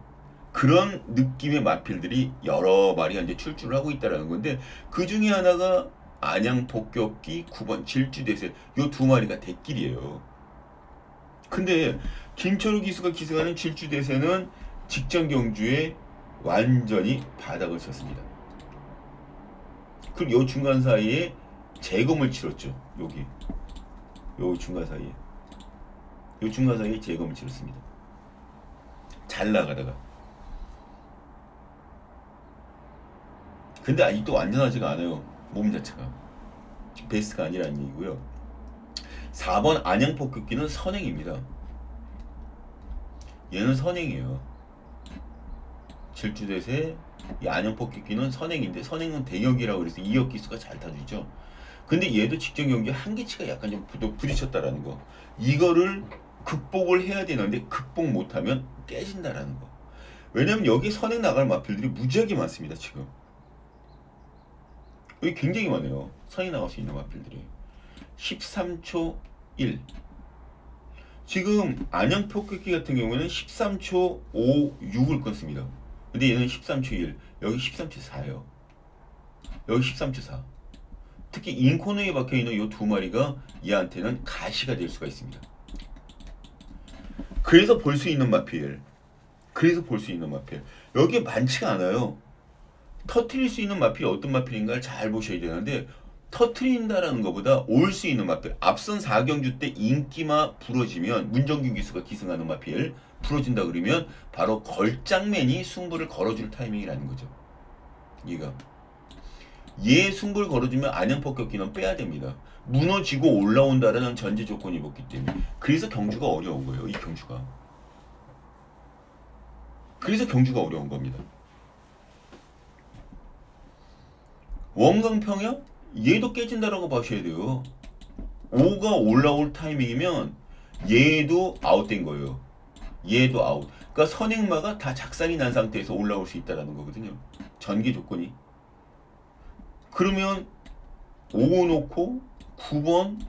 그런 느낌의 마필들이 여러 마리 현재 출주를 하고 있다는 건데 그 중에 하나가 안양 폭격기 9번 질주대세 요 두 마리가 대길이에요. 근데 김철우 기수가 기승하는 질주대세는 직전 경주에 완전히 바닥을 쳤습니다. 그리고 요 중간 사이에 재검을 치렀죠. 요 중간 사이에 재검을 치렀습니다. 잘 나가다가. 근데 아직도 완전하지가 않아요. 몸 자체가. 베스트가 아니라는 얘기고요. 4번 안양 폭격기는 선행입니다. 얘는 선행이에요. 질주대세 이 안양 폭격기는 선행인데 선행은 대역이라고 그래서 2역 기수가 잘 타주죠. 근데 얘도 직전 경기 한계치가 약간 좀 부딪혔다라는 거. 이거를 극복을 해야 되는데 극복 못하면 깨진다라는 거. 왜냐면 여기 선행 나갈 마필들이 무지하게 많습니다. 지금 여기 굉장히 많아요. 선행 나갈 수 있는 마필들이 13초 1. 지금 안양 폭격기 같은 경우는 13초 5, 6을 끊습니다. 근데 얘는 13초 1, 여기 13초 4예요. 여기 13초 4. 특히 인코너에 박혀있는 이 두 마리가 얘한테는 가시가 될 수가 있습니다. 그래서 볼 수 있는 마필. 여기에 많지가 않아요. 터트릴 수 있는 마필이 어떤 마필인가를 잘 보셔야 되는데 터트린다라는 것보다 올 수 있는 마필. 앞선 4경주 때 인기마 부러지면 문정규 기수가 기승하는 마필 부러진다 그러면 바로 걸장맨이 승부를 걸어줄 타이밍이라는 거죠. 얘 승부를 걸어주면 안양 폭격기는 빼야 됩니다. 무너지고 올라온다라는 전제 조건이 있기 때문에. 그래서 경주가 어려운 거예요. 이 경주가. 그래서 경주가 어려운 겁니다. 원광평야? 얘도 깨진다라고 봐셔야 돼요. 5가 올라올 타이밍이면 얘도 아웃된 거예요. 얘도 아웃. 그러니까 선행마가 다 작살이 난 상태에서 올라올 수 있다라는 거거든요. 전개 조건이. 그러면 5 놓고 9번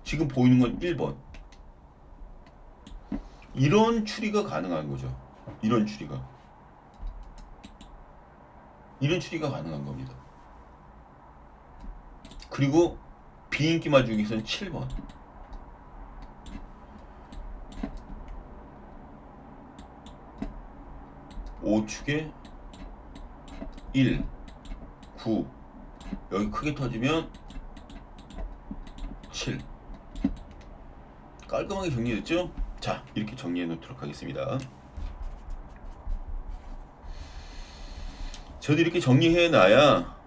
지금 보이는 건 1번. 이런 추리가 가능한 거죠. 이런 추리가. 이런 추리가 가능한 겁니다. 그리고 비인기마 중에서는 7번. 오축에 1, 9. 여기 크게 터지면 7. 깔끔하게 정리됐죠? 자, 이렇게 정리해 놓도록 하겠습니다. 저도 이렇게 정리해 놔야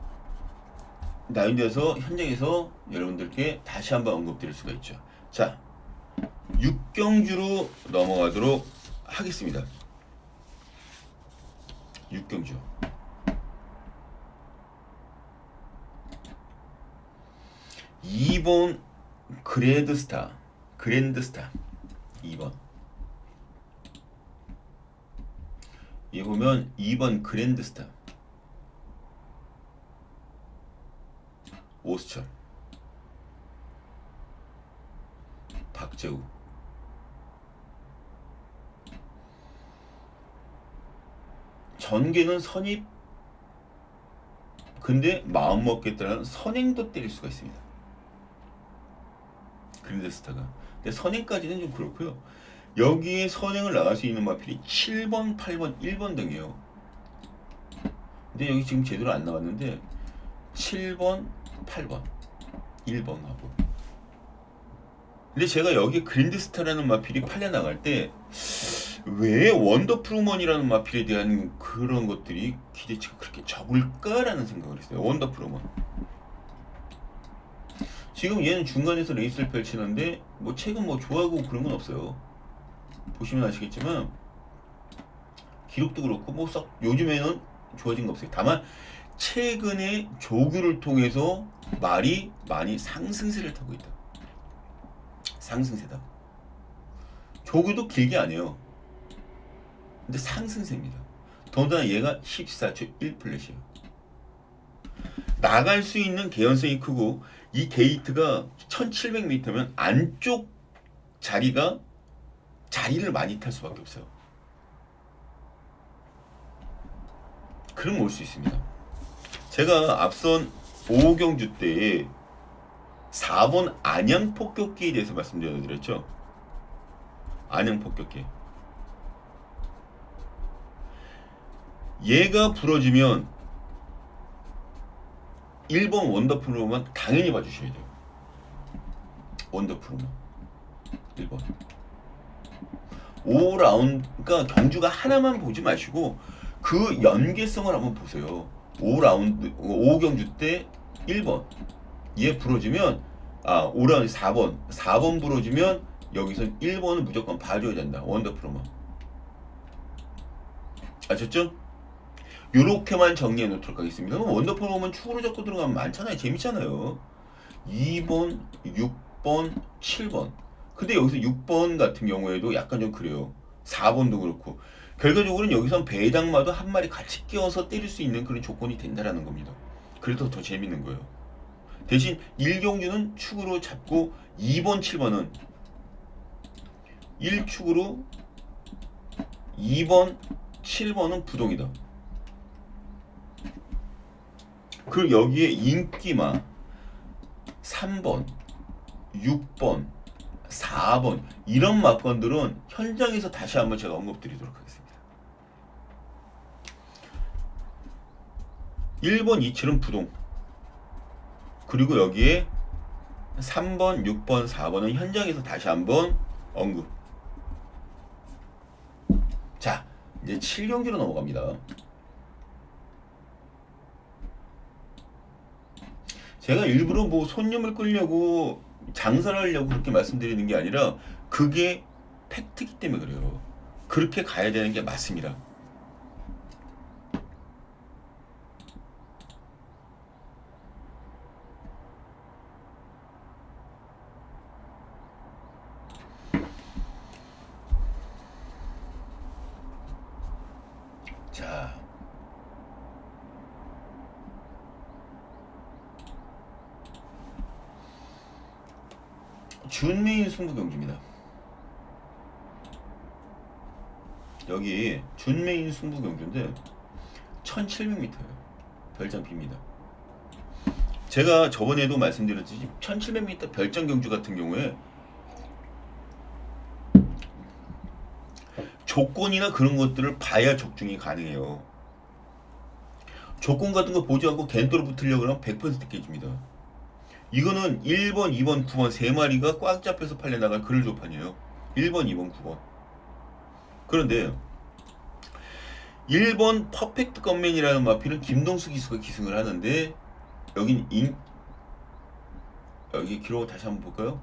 나인데서 현장에서 여러분들께 다시 한번 언급드릴 수가 있죠. 자, 6경주로 넘어가도록 하겠습니다. 6경주. 2번 그랜드스타. 2번. 여기 보면 2번 그랜드스타. 오수철. 박재우. 전개는 선입. 근데 마음먹겠다는 선행도 때릴 수가 있습니다. 그랜드스타가. 근데 선행까지는 좀 그렇고요. 여기에 선행을 나갈 수 있는 마필이 7번, 8번, 1번 등이에요. 근데 여기 지금 제대로 안 나왔는데 7번, 8번, 1번하고. 근데 제가 여기 그랜드스타라는 마필이 팔려 나갈 때 왜 원더프루먼이라는 마필에 대한 그런 것들이 기대치가 그렇게 적을까라는 생각을 했어요. 원더프루먼. 지금 얘는 중간에서 레이스를 펼치는데 뭐 최근 뭐 좋아하고 그런 건 없어요. 보시면 아시겠지만 기록도 그렇고 뭐 썩 요즘에는 좋아진 거 없어요. 다만 최근에 조규를 통해서 말이 많이 상승세를 타고 있다. 상승세다. 조규도 길게 안 해요. 근데 상승세입니다. 더군다나 얘가 14초 1플랫이에요. 나갈 수 있는 개연성이 크고 이 게이트가 1700m면 안쪽 자리를 많이 탈 수밖에 없어요. 그럼 올 수 있습니다. 제가 앞선 5경주 때에 4번 안양 폭격기에 대해서 말씀드렸죠. 안양 폭격기. 얘가 부러지면 1번 원더프루먼 당연히 봐주셔야 돼요. 원더프루먼 1번 5라운드, 그러니까 경주가 하나만 보지 마시고 그 연계성을 한번 보세요. 5라운드 5경주 때 1번 얘 부러지면 5라운드 4번 부러지면 여기서 1번은 무조건 봐줘야 된다. 원더프루먼. 아셨죠? 요렇게만 정리해 놓도록 하겠습니다. 원더프루먼 축으로 잡고 들어가면 많잖아요. 재밌잖아요. 2번, 6번, 7번. 근데 여기서 6번 같은 경우에도 약간 좀 그래요. 4번도 그렇고. 결과적으로는 여기선 배당마도 한 마리 같이 끼워서 때릴 수 있는 그런 조건이 된다라는 겁니다. 그래도 더 재밌는 거예요. 대신 1경주는 축으로 잡고 2번, 7번은 1축으로 2번, 7번은 부동이다. 그리고 여기에 인기마 3번, 6번, 4번 이런 막건들은 현장에서 다시 한번 제가 언급드리도록 하겠습니다. 1번, 2칠은 부동. 그리고 여기에 3번, 6번, 4번은 현장에서 다시 한번 언급. 자, 이제 7경기로 넘어갑니다. 제가 일부러 뭐 손님을 끌려고 장사를 하려고 그렇게 말씀드리는 게 아니라 그게 팩트기 때문에 그래요. 그렇게 가야 되는 게 맞습니다. 자, 준메인 승부 경기입니다. 여기 준메인 승부 경주인데 1700m예요. 별장 빕니다. 제가 저번에도 말씀드렸듯이 1700m 별장 경주 같은 경우에 조건이나 그런 것들을 봐야 적중이 가능해요. 조건 같은 거 보지 않고 겐토로 붙으려고 그러면 100% 깨집니다. 이거는 1번, 2번, 9번 세 마리가 꽉 잡혀서 팔려나갈 그럴 조판이에요. 1번, 2번, 9번. 그런데 1번 퍼펙트 건맨이라는 마필은 김동수 기수가 기승을 하는데 여긴 여기 기록을 다시 한번 볼까요?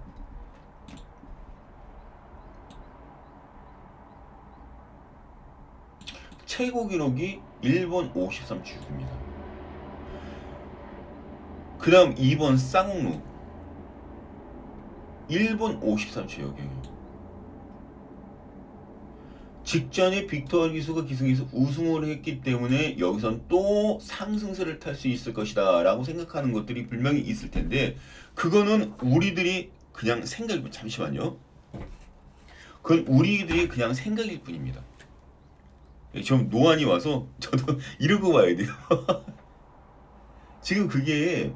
최고 기록이 1번 53주6입니다. 그 다음 2번 쌍루 1번 53주 여기 직전에 빅토르 기수가 기승해서 우승을 했기 때문에 여기선 또 상승세를 탈 수 있을 것이다 라고 생각하는 것들이 분명히 있을 텐데 그거는 우리들이 그냥 생각일 뿐. 잠시만요. 그건 우리들이 그냥 생각일 뿐입니다. 지금 노안이 와서 저도 이러고 와야 돼요. 지금 그게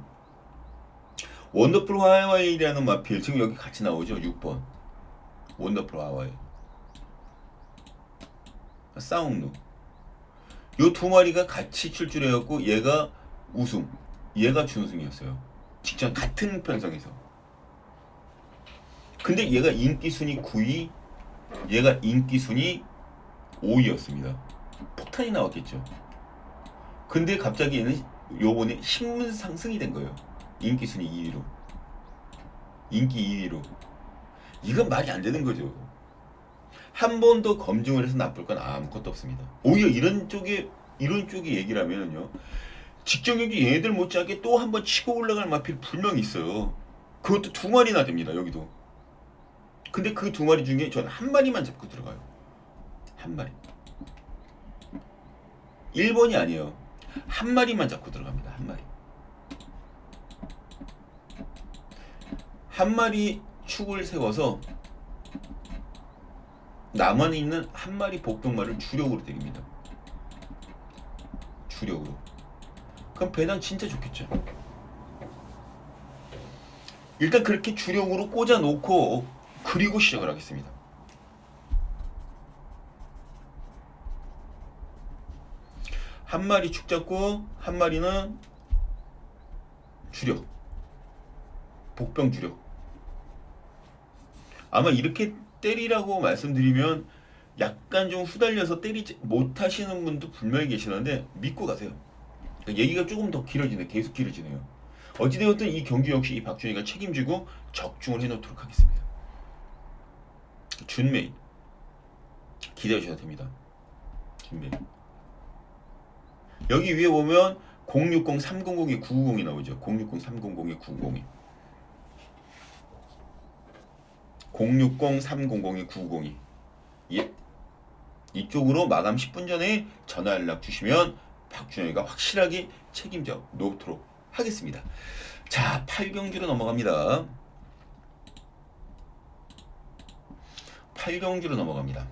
원더풀 하와이라는 마필 지금 여기 같이 나오죠. 6번 원더풀 하와이 싸움루 요 두 마리가 같이 출줄해갖고 얘가 우승 얘가 준우승이었어요. 직전 같은 편성에서. 근데 얘가 인기순위 9위 얘가 인기순위 5위였습니다. 폭탄이 나왔겠죠. 근데 갑자기 얘는 요번에 신문 상승이 된 거예요. 인기순위 2위로 인기 2위로. 이건 말이 안 되는 거죠. 한 번 더 검증을 해서 나쁠 건 아무것도 없습니다. 오히려 이런 쪽에 얘기를 하면요. 직전 경기 얘네들 못지않게 또 한 번 치고 올라갈 마필 분명히 있어요. 그것도 두 마리나 됩니다. 여기도. 근데 그 두 마리 중에 저는 한 마리만 잡고 들어가요. 한 마리. 1번이 아니에요. 한 마리만 잡고 들어갑니다. 한 마리. 한 마리 축을 세워서 남아 있는 한 마리 복병마를 주력으로 때립니다. 주력으로. 그럼 배당 진짜 좋겠죠. 일단 그렇게 주력으로 꽂아 놓고 그리고 시작을 하겠습니다. 한 마리 축 잡고 한 마리는 주력. 복병 주력. 아마 이렇게 때리라고 말씀드리면 약간 좀 후달려서 때리지 못하시는 분도 분명히 계시는데 믿고 가세요. 그러니까 얘기가 조금 더 길어지네. 계속 길어지네요. 어찌되었든 이 경기 역시 이 박준희가 책임지고 적중을 해놓도록 하겠습니다. 준메인 기대해 주셔도 됩니다. 준메인 여기 위에 보면 060 300에 990이 나오죠. 060 300에 990이 060 300에 990이 예. 이쪽으로 마감 10분 전에 전화 연락 주시면 박준영이가 확실하게 책임져 놓도록 하겠습니다. 자, 8경주로 넘어갑니다. 8경주로 넘어갑니다.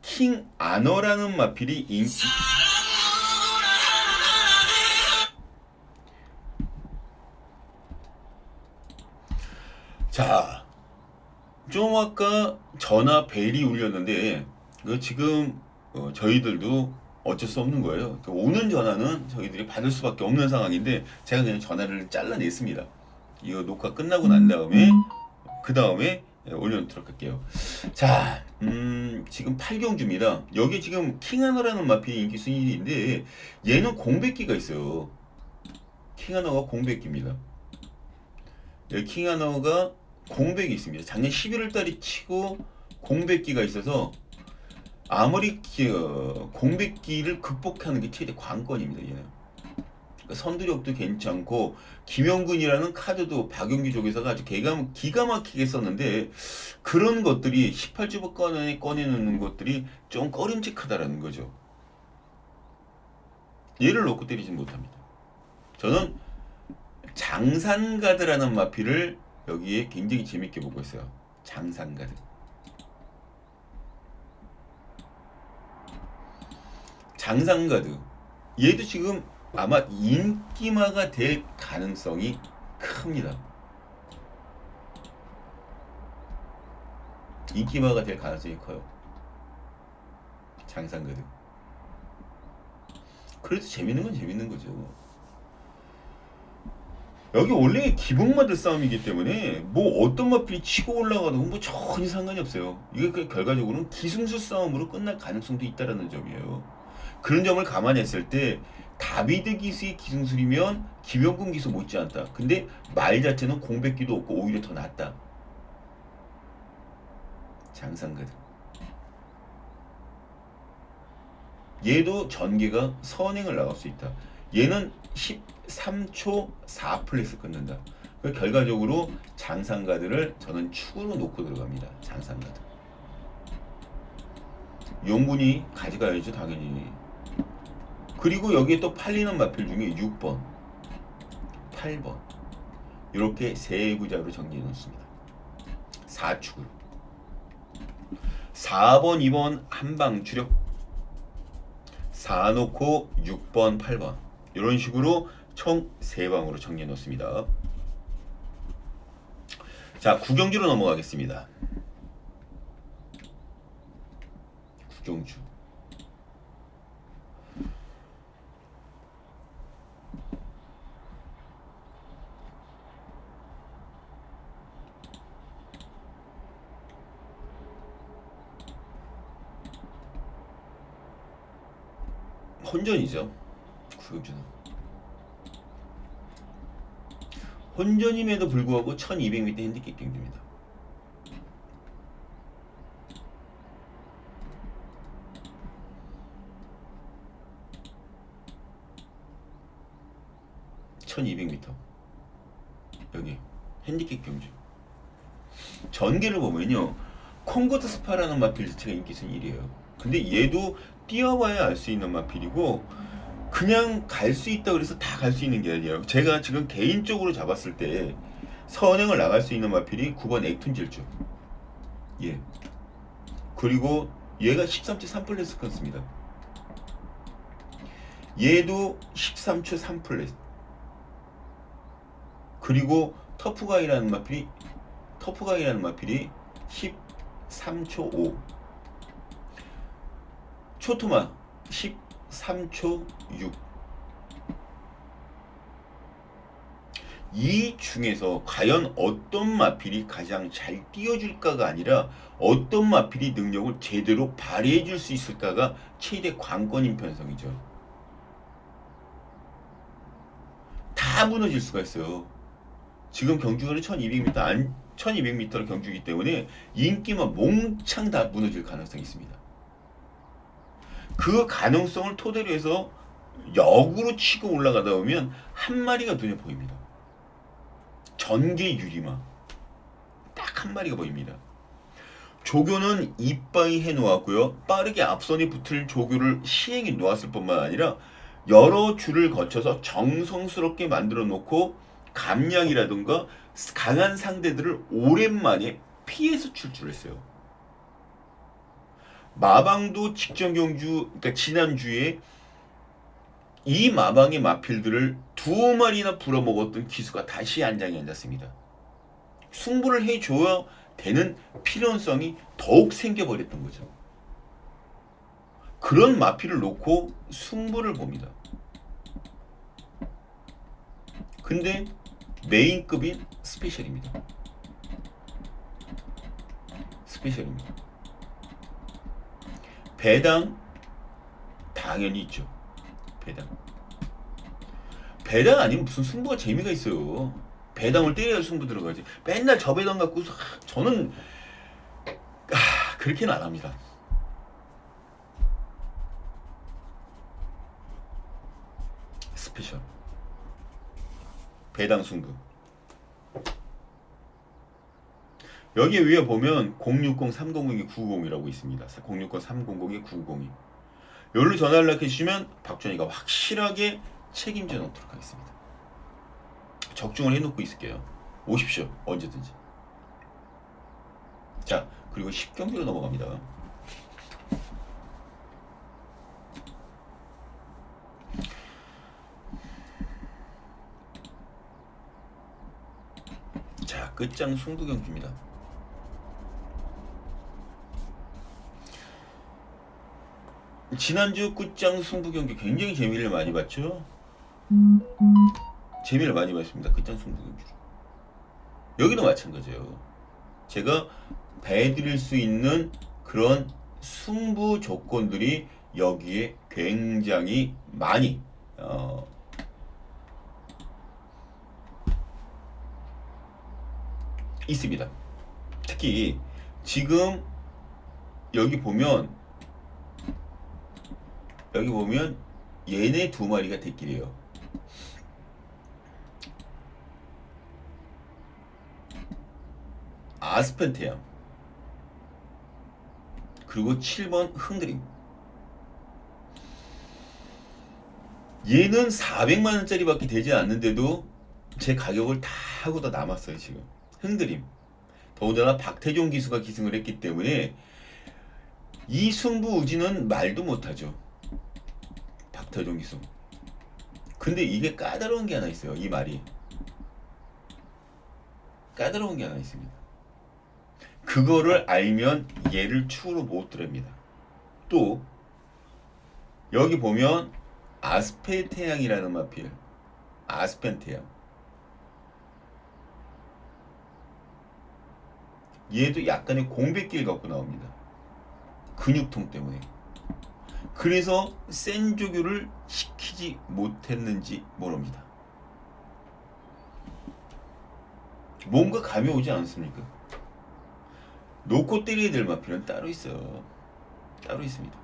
킹 아너라는 마필이 인기 자, 좀 아까 전화 벨이 울렸는데 지금 저희들도 어쩔 수 없는 거예요. 오는 전화는 저희들이 받을 수밖에 없는 상황인데 제가 그냥 전화를 잘라냈습니다. 이거 녹화 끝나고 난 다음에 그 다음에 올려놓도록 할게요. 자, 지금 8경주입니다. 여기 지금 킹하너라는 마필 인기 순위인데 얘는 공백기가 있어요. 킹하너가 공백기입니다. 킹하너가 공백이 있습니다. 작년 11월 달에 치고 공백기가 있어서 아무리 공백기를 극복하는 게 최대 관건입니다. 얘는. 그러니까 선두력도 괜찮고 김영근이라는 카드도 박용기 쪽에서가 아주 기가 막히게 썼는데 그런 것들이 18주부 꺼내는 것들이 좀 꺼림직하다라는 거죠. 얘를 놓고 때리진 못합니다. 저는 장산가드라는 마필을 여기에 굉장히 재밌게 보고 있어요. 장상가드. 장상가드. 얘도 지금 아마 인기마가 될 가능성이 큽니다. 인기마가 될 가능성이 커요. 장상가드. 그래도 재밌는 건 재밌는 거죠. 여기 원래 기복마들 싸움이기 때문에 뭐 어떤 마필이 치고 올라가도 뭐 전혀 상관이 없어요. 이게 결과적으로는 기승수 싸움으로 끝날 가능성도 있다라는 점이에요. 그런 점을 감안했을 때 다비드 기수의 기승술이면 김영군 기수 못지않다. 근데 말 자체는 공백기도 없고 오히려 더 낫다. 장상가드. 얘도 전개가 선행을 나갈 수 있다. 얘는 13초 4플렉스 끊는다. 결과적으로 장상가드를 저는 축으로 놓고 들어갑니다. 장상가드. 용군이 가져가야죠 당연히. 그리고 여기에 또 팔리는 마필 중에 6번, 8번 이렇게 세 구자로 정리해 놓습니다. 4축으로. 4번, 2번 한방 주력 4 놓고 6번, 8번 이런 식으로 총 3방으로 정리해 놓습니다. 자, 구경주로 넘어가겠습니다. 구경주. 혼전이죠. 구경주는. 혼전임에도 불구하고 1200m 핸디캡 경주입니다. (1200m) 여기 핸디캡 경주. 전개를 보면요, 콩고드 스파라는 마필 자체가 인기순위 1위에요. 근데 얘도 뛰어봐야 알 수 있는 마필이고 그냥 갈 수 있다 그래서 다 갈 수 있는 게 아니에요. 제가 지금 개인적으로 잡았을 때 선행을 나갈 수 있는 마필이 9번 액툰질주. 예. 그리고 얘가 13초 3플랫 끊습니다. 얘도 13초 3플랫. 그리고 터프가이라는 마필이 13초 5. 초토마 13초 6. 이 중에서 과연 어떤 마필이 가장 잘 띄워줄까가 아니라 어떤 마필이 능력을 제대로 발휘해줄 수 있을까가 최대 관건인 편성이죠. 다 무너질 수가 있어요. 지금 경주거리 1200m를 경주이기 때문에 인기만 몽창 다 무너질 가능성이 있습니다. 그 가능성을 토대로 해서 역으로 치고 올라가다 보면 한 마리가 눈에 보입니다. 전개 유리마 딱 한 마리가 보입니다. 조교는 이빠이 해놓았고요. 빠르게 앞선에 붙을 조교를 시행해 놓았을 뿐만 아니라 여러 줄을 거쳐서 정성스럽게 만들어 놓고 감량이라든가 강한 상대들을 오랜만에 피해서 출출했어요. 마방도 직전 경주, 그러니까 지난주에 이 마방의 마필들을 2마리나 불어먹었던 기수가 다시 안장에 앉았습니다. 승부를 해줘야 되는 필연성이 더욱 생겨버렸던 거죠. 그런 마필을 놓고 승부를 봅니다. 근데 메인급인 스페셜입니다. 스페셜입니다. 배당 당연히 있죠. 배당 아니면 무슨 승부가 재미가 있어요. 배당을 때려야 승부 들어가지. 맨날 저 배당 갖고 저는 그렇게는 안 합니다. 스페셜 배당 승부. 여기 위에 보면 060-300에 990이라고 있습니다. 060-300에 990이. 여기로 전화를 해주시면 박준희가 확실하게 책임져 놓도록 하겠습니다. 적중을 해놓고 있을게요. 오십시오. 언제든지. 자, 그리고 10경기로 넘어갑니다. 자, 끝장 승부 경기입니다. 지난주 끝장 승부 경기 굉장히 재미를 많이 봤죠? 재미를 많이 봤습니다. 끝장 승부 경기로. 여기도 마찬가지예요. 제가 배드릴 수 있는 그런 승부 조건들이 여기에 굉장히 많이 있습니다. 특히 지금 여기 보면 얘네 두 마리가 대끼리에요. 아스펜테암 그리고 7번 흥드림. 얘는 400만원짜리 밖에 되지 않는데도 제 가격을 다 하고 다 남았어요. 지금 흥드림. 더군다나 박태종 기수가 기승을 했기 때문에 이 승부우지는 말도 못하죠. 박태종 기수. 근데 이게 까다로운 게 하나 있어요. 이 말이 까다로운 게 하나 있습니다. 그거를 알면 얘를 축으로 못 들입니다. 또 여기 보면 아스펜테양이라는 마필, 아스펜테양. 얘도 약간의 공백기를 갖고 나옵니다. 근육통 때문에. 그래서 센 조교를 시키지 못했는지 모릅니다. 뭔가 감이 오지 않습니까? 놓고 때려야 될 마필은 따로 있어요. 따로 있습니다.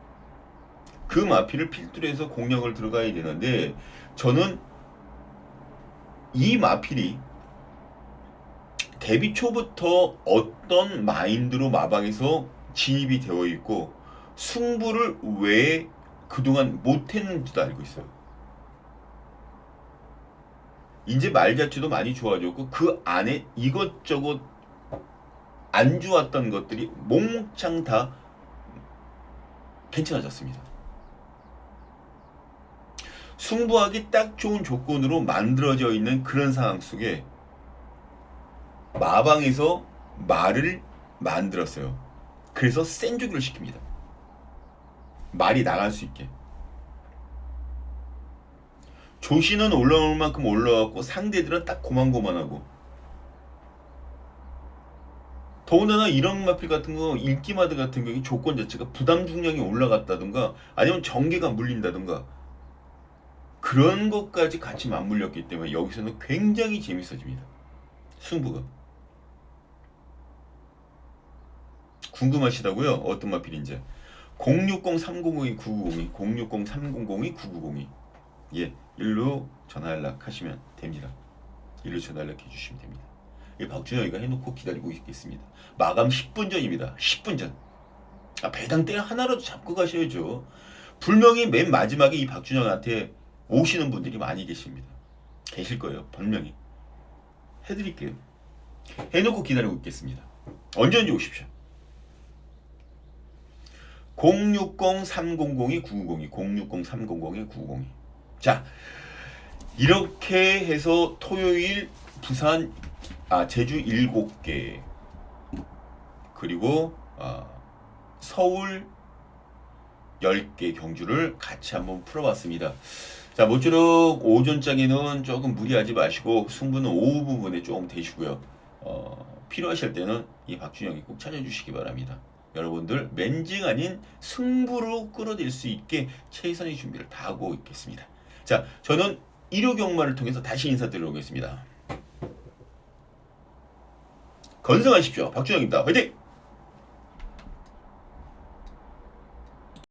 그 마필을 필두로 해서 공략을 들어가야 되는데 저는 이 마필이 데뷔 초부터 어떤 마인드로 마방에서 진입이 되어 있고 승부를 왜 그동안 못했는지도 알고 있어요. 이제 말 자체도 많이 좋아졌고 그 안에 이것저것 안 좋았던 것들이 몽창 다 괜찮아졌습니다. 승부하기 딱 좋은 조건으로 만들어져 있는 그런 상황 속에 마방에서 말을 만들었어요. 그래서 센 조교를 시킵니다. 말이 나갈 수 있게. 조시는 올라올 만큼 올라왔고 상대들은 딱 고만고만하고. 더군다나 이런 마필 같은 거 인기마드 같은 경우 조건 자체가 부담 중량이 올라갔다든가 아니면 전개가 물린다든가 그런 것까지 같이 맞물렸기 때문에 여기서는 굉장히 재밌어집니다. 승부가. 궁금하시다고요? 어떤 마필인지. 060-300-9902 060-300-9902 예, 일로 전화 연락하시면 됩니다. 일로 전화 연락해 주시면 됩니다. 예, 박준영이가 해놓고 기다리고 있겠습니다. 마감 10분 전입니다. 10분 전. 배당대 하나라도 잡고 가셔야죠. 분명히 맨 마지막에 이 박준영한테 오시는 분들이 많이 계십니다. 계실 거예요. 분명히. 해드릴게요. 해놓고 기다리고 있겠습니다. 언제든지 오십시오. 060-300-9902 060-300-9902 자, 이렇게 해서 토요일 부산 제주 7개 그리고 서울 10개 경주를 같이 한번 풀어봤습니다. 자, 모쪼록 오전장에는 조금 무리하지 마시고 승부는 오후 부분에 조금 되시고요. 필요하실 때는 이 박준영이 꼭 찾아주시기 바랍니다. 여러분들 맨징 아닌 승부로 끌어들일 수 있게 최선의 준비를 다 하고 있겠습니다. 자, 저는 일요 경마를 통해서 다시 인사드리도록 하겠습니다. 건승하십시오. 박준영입니다. 화이팅!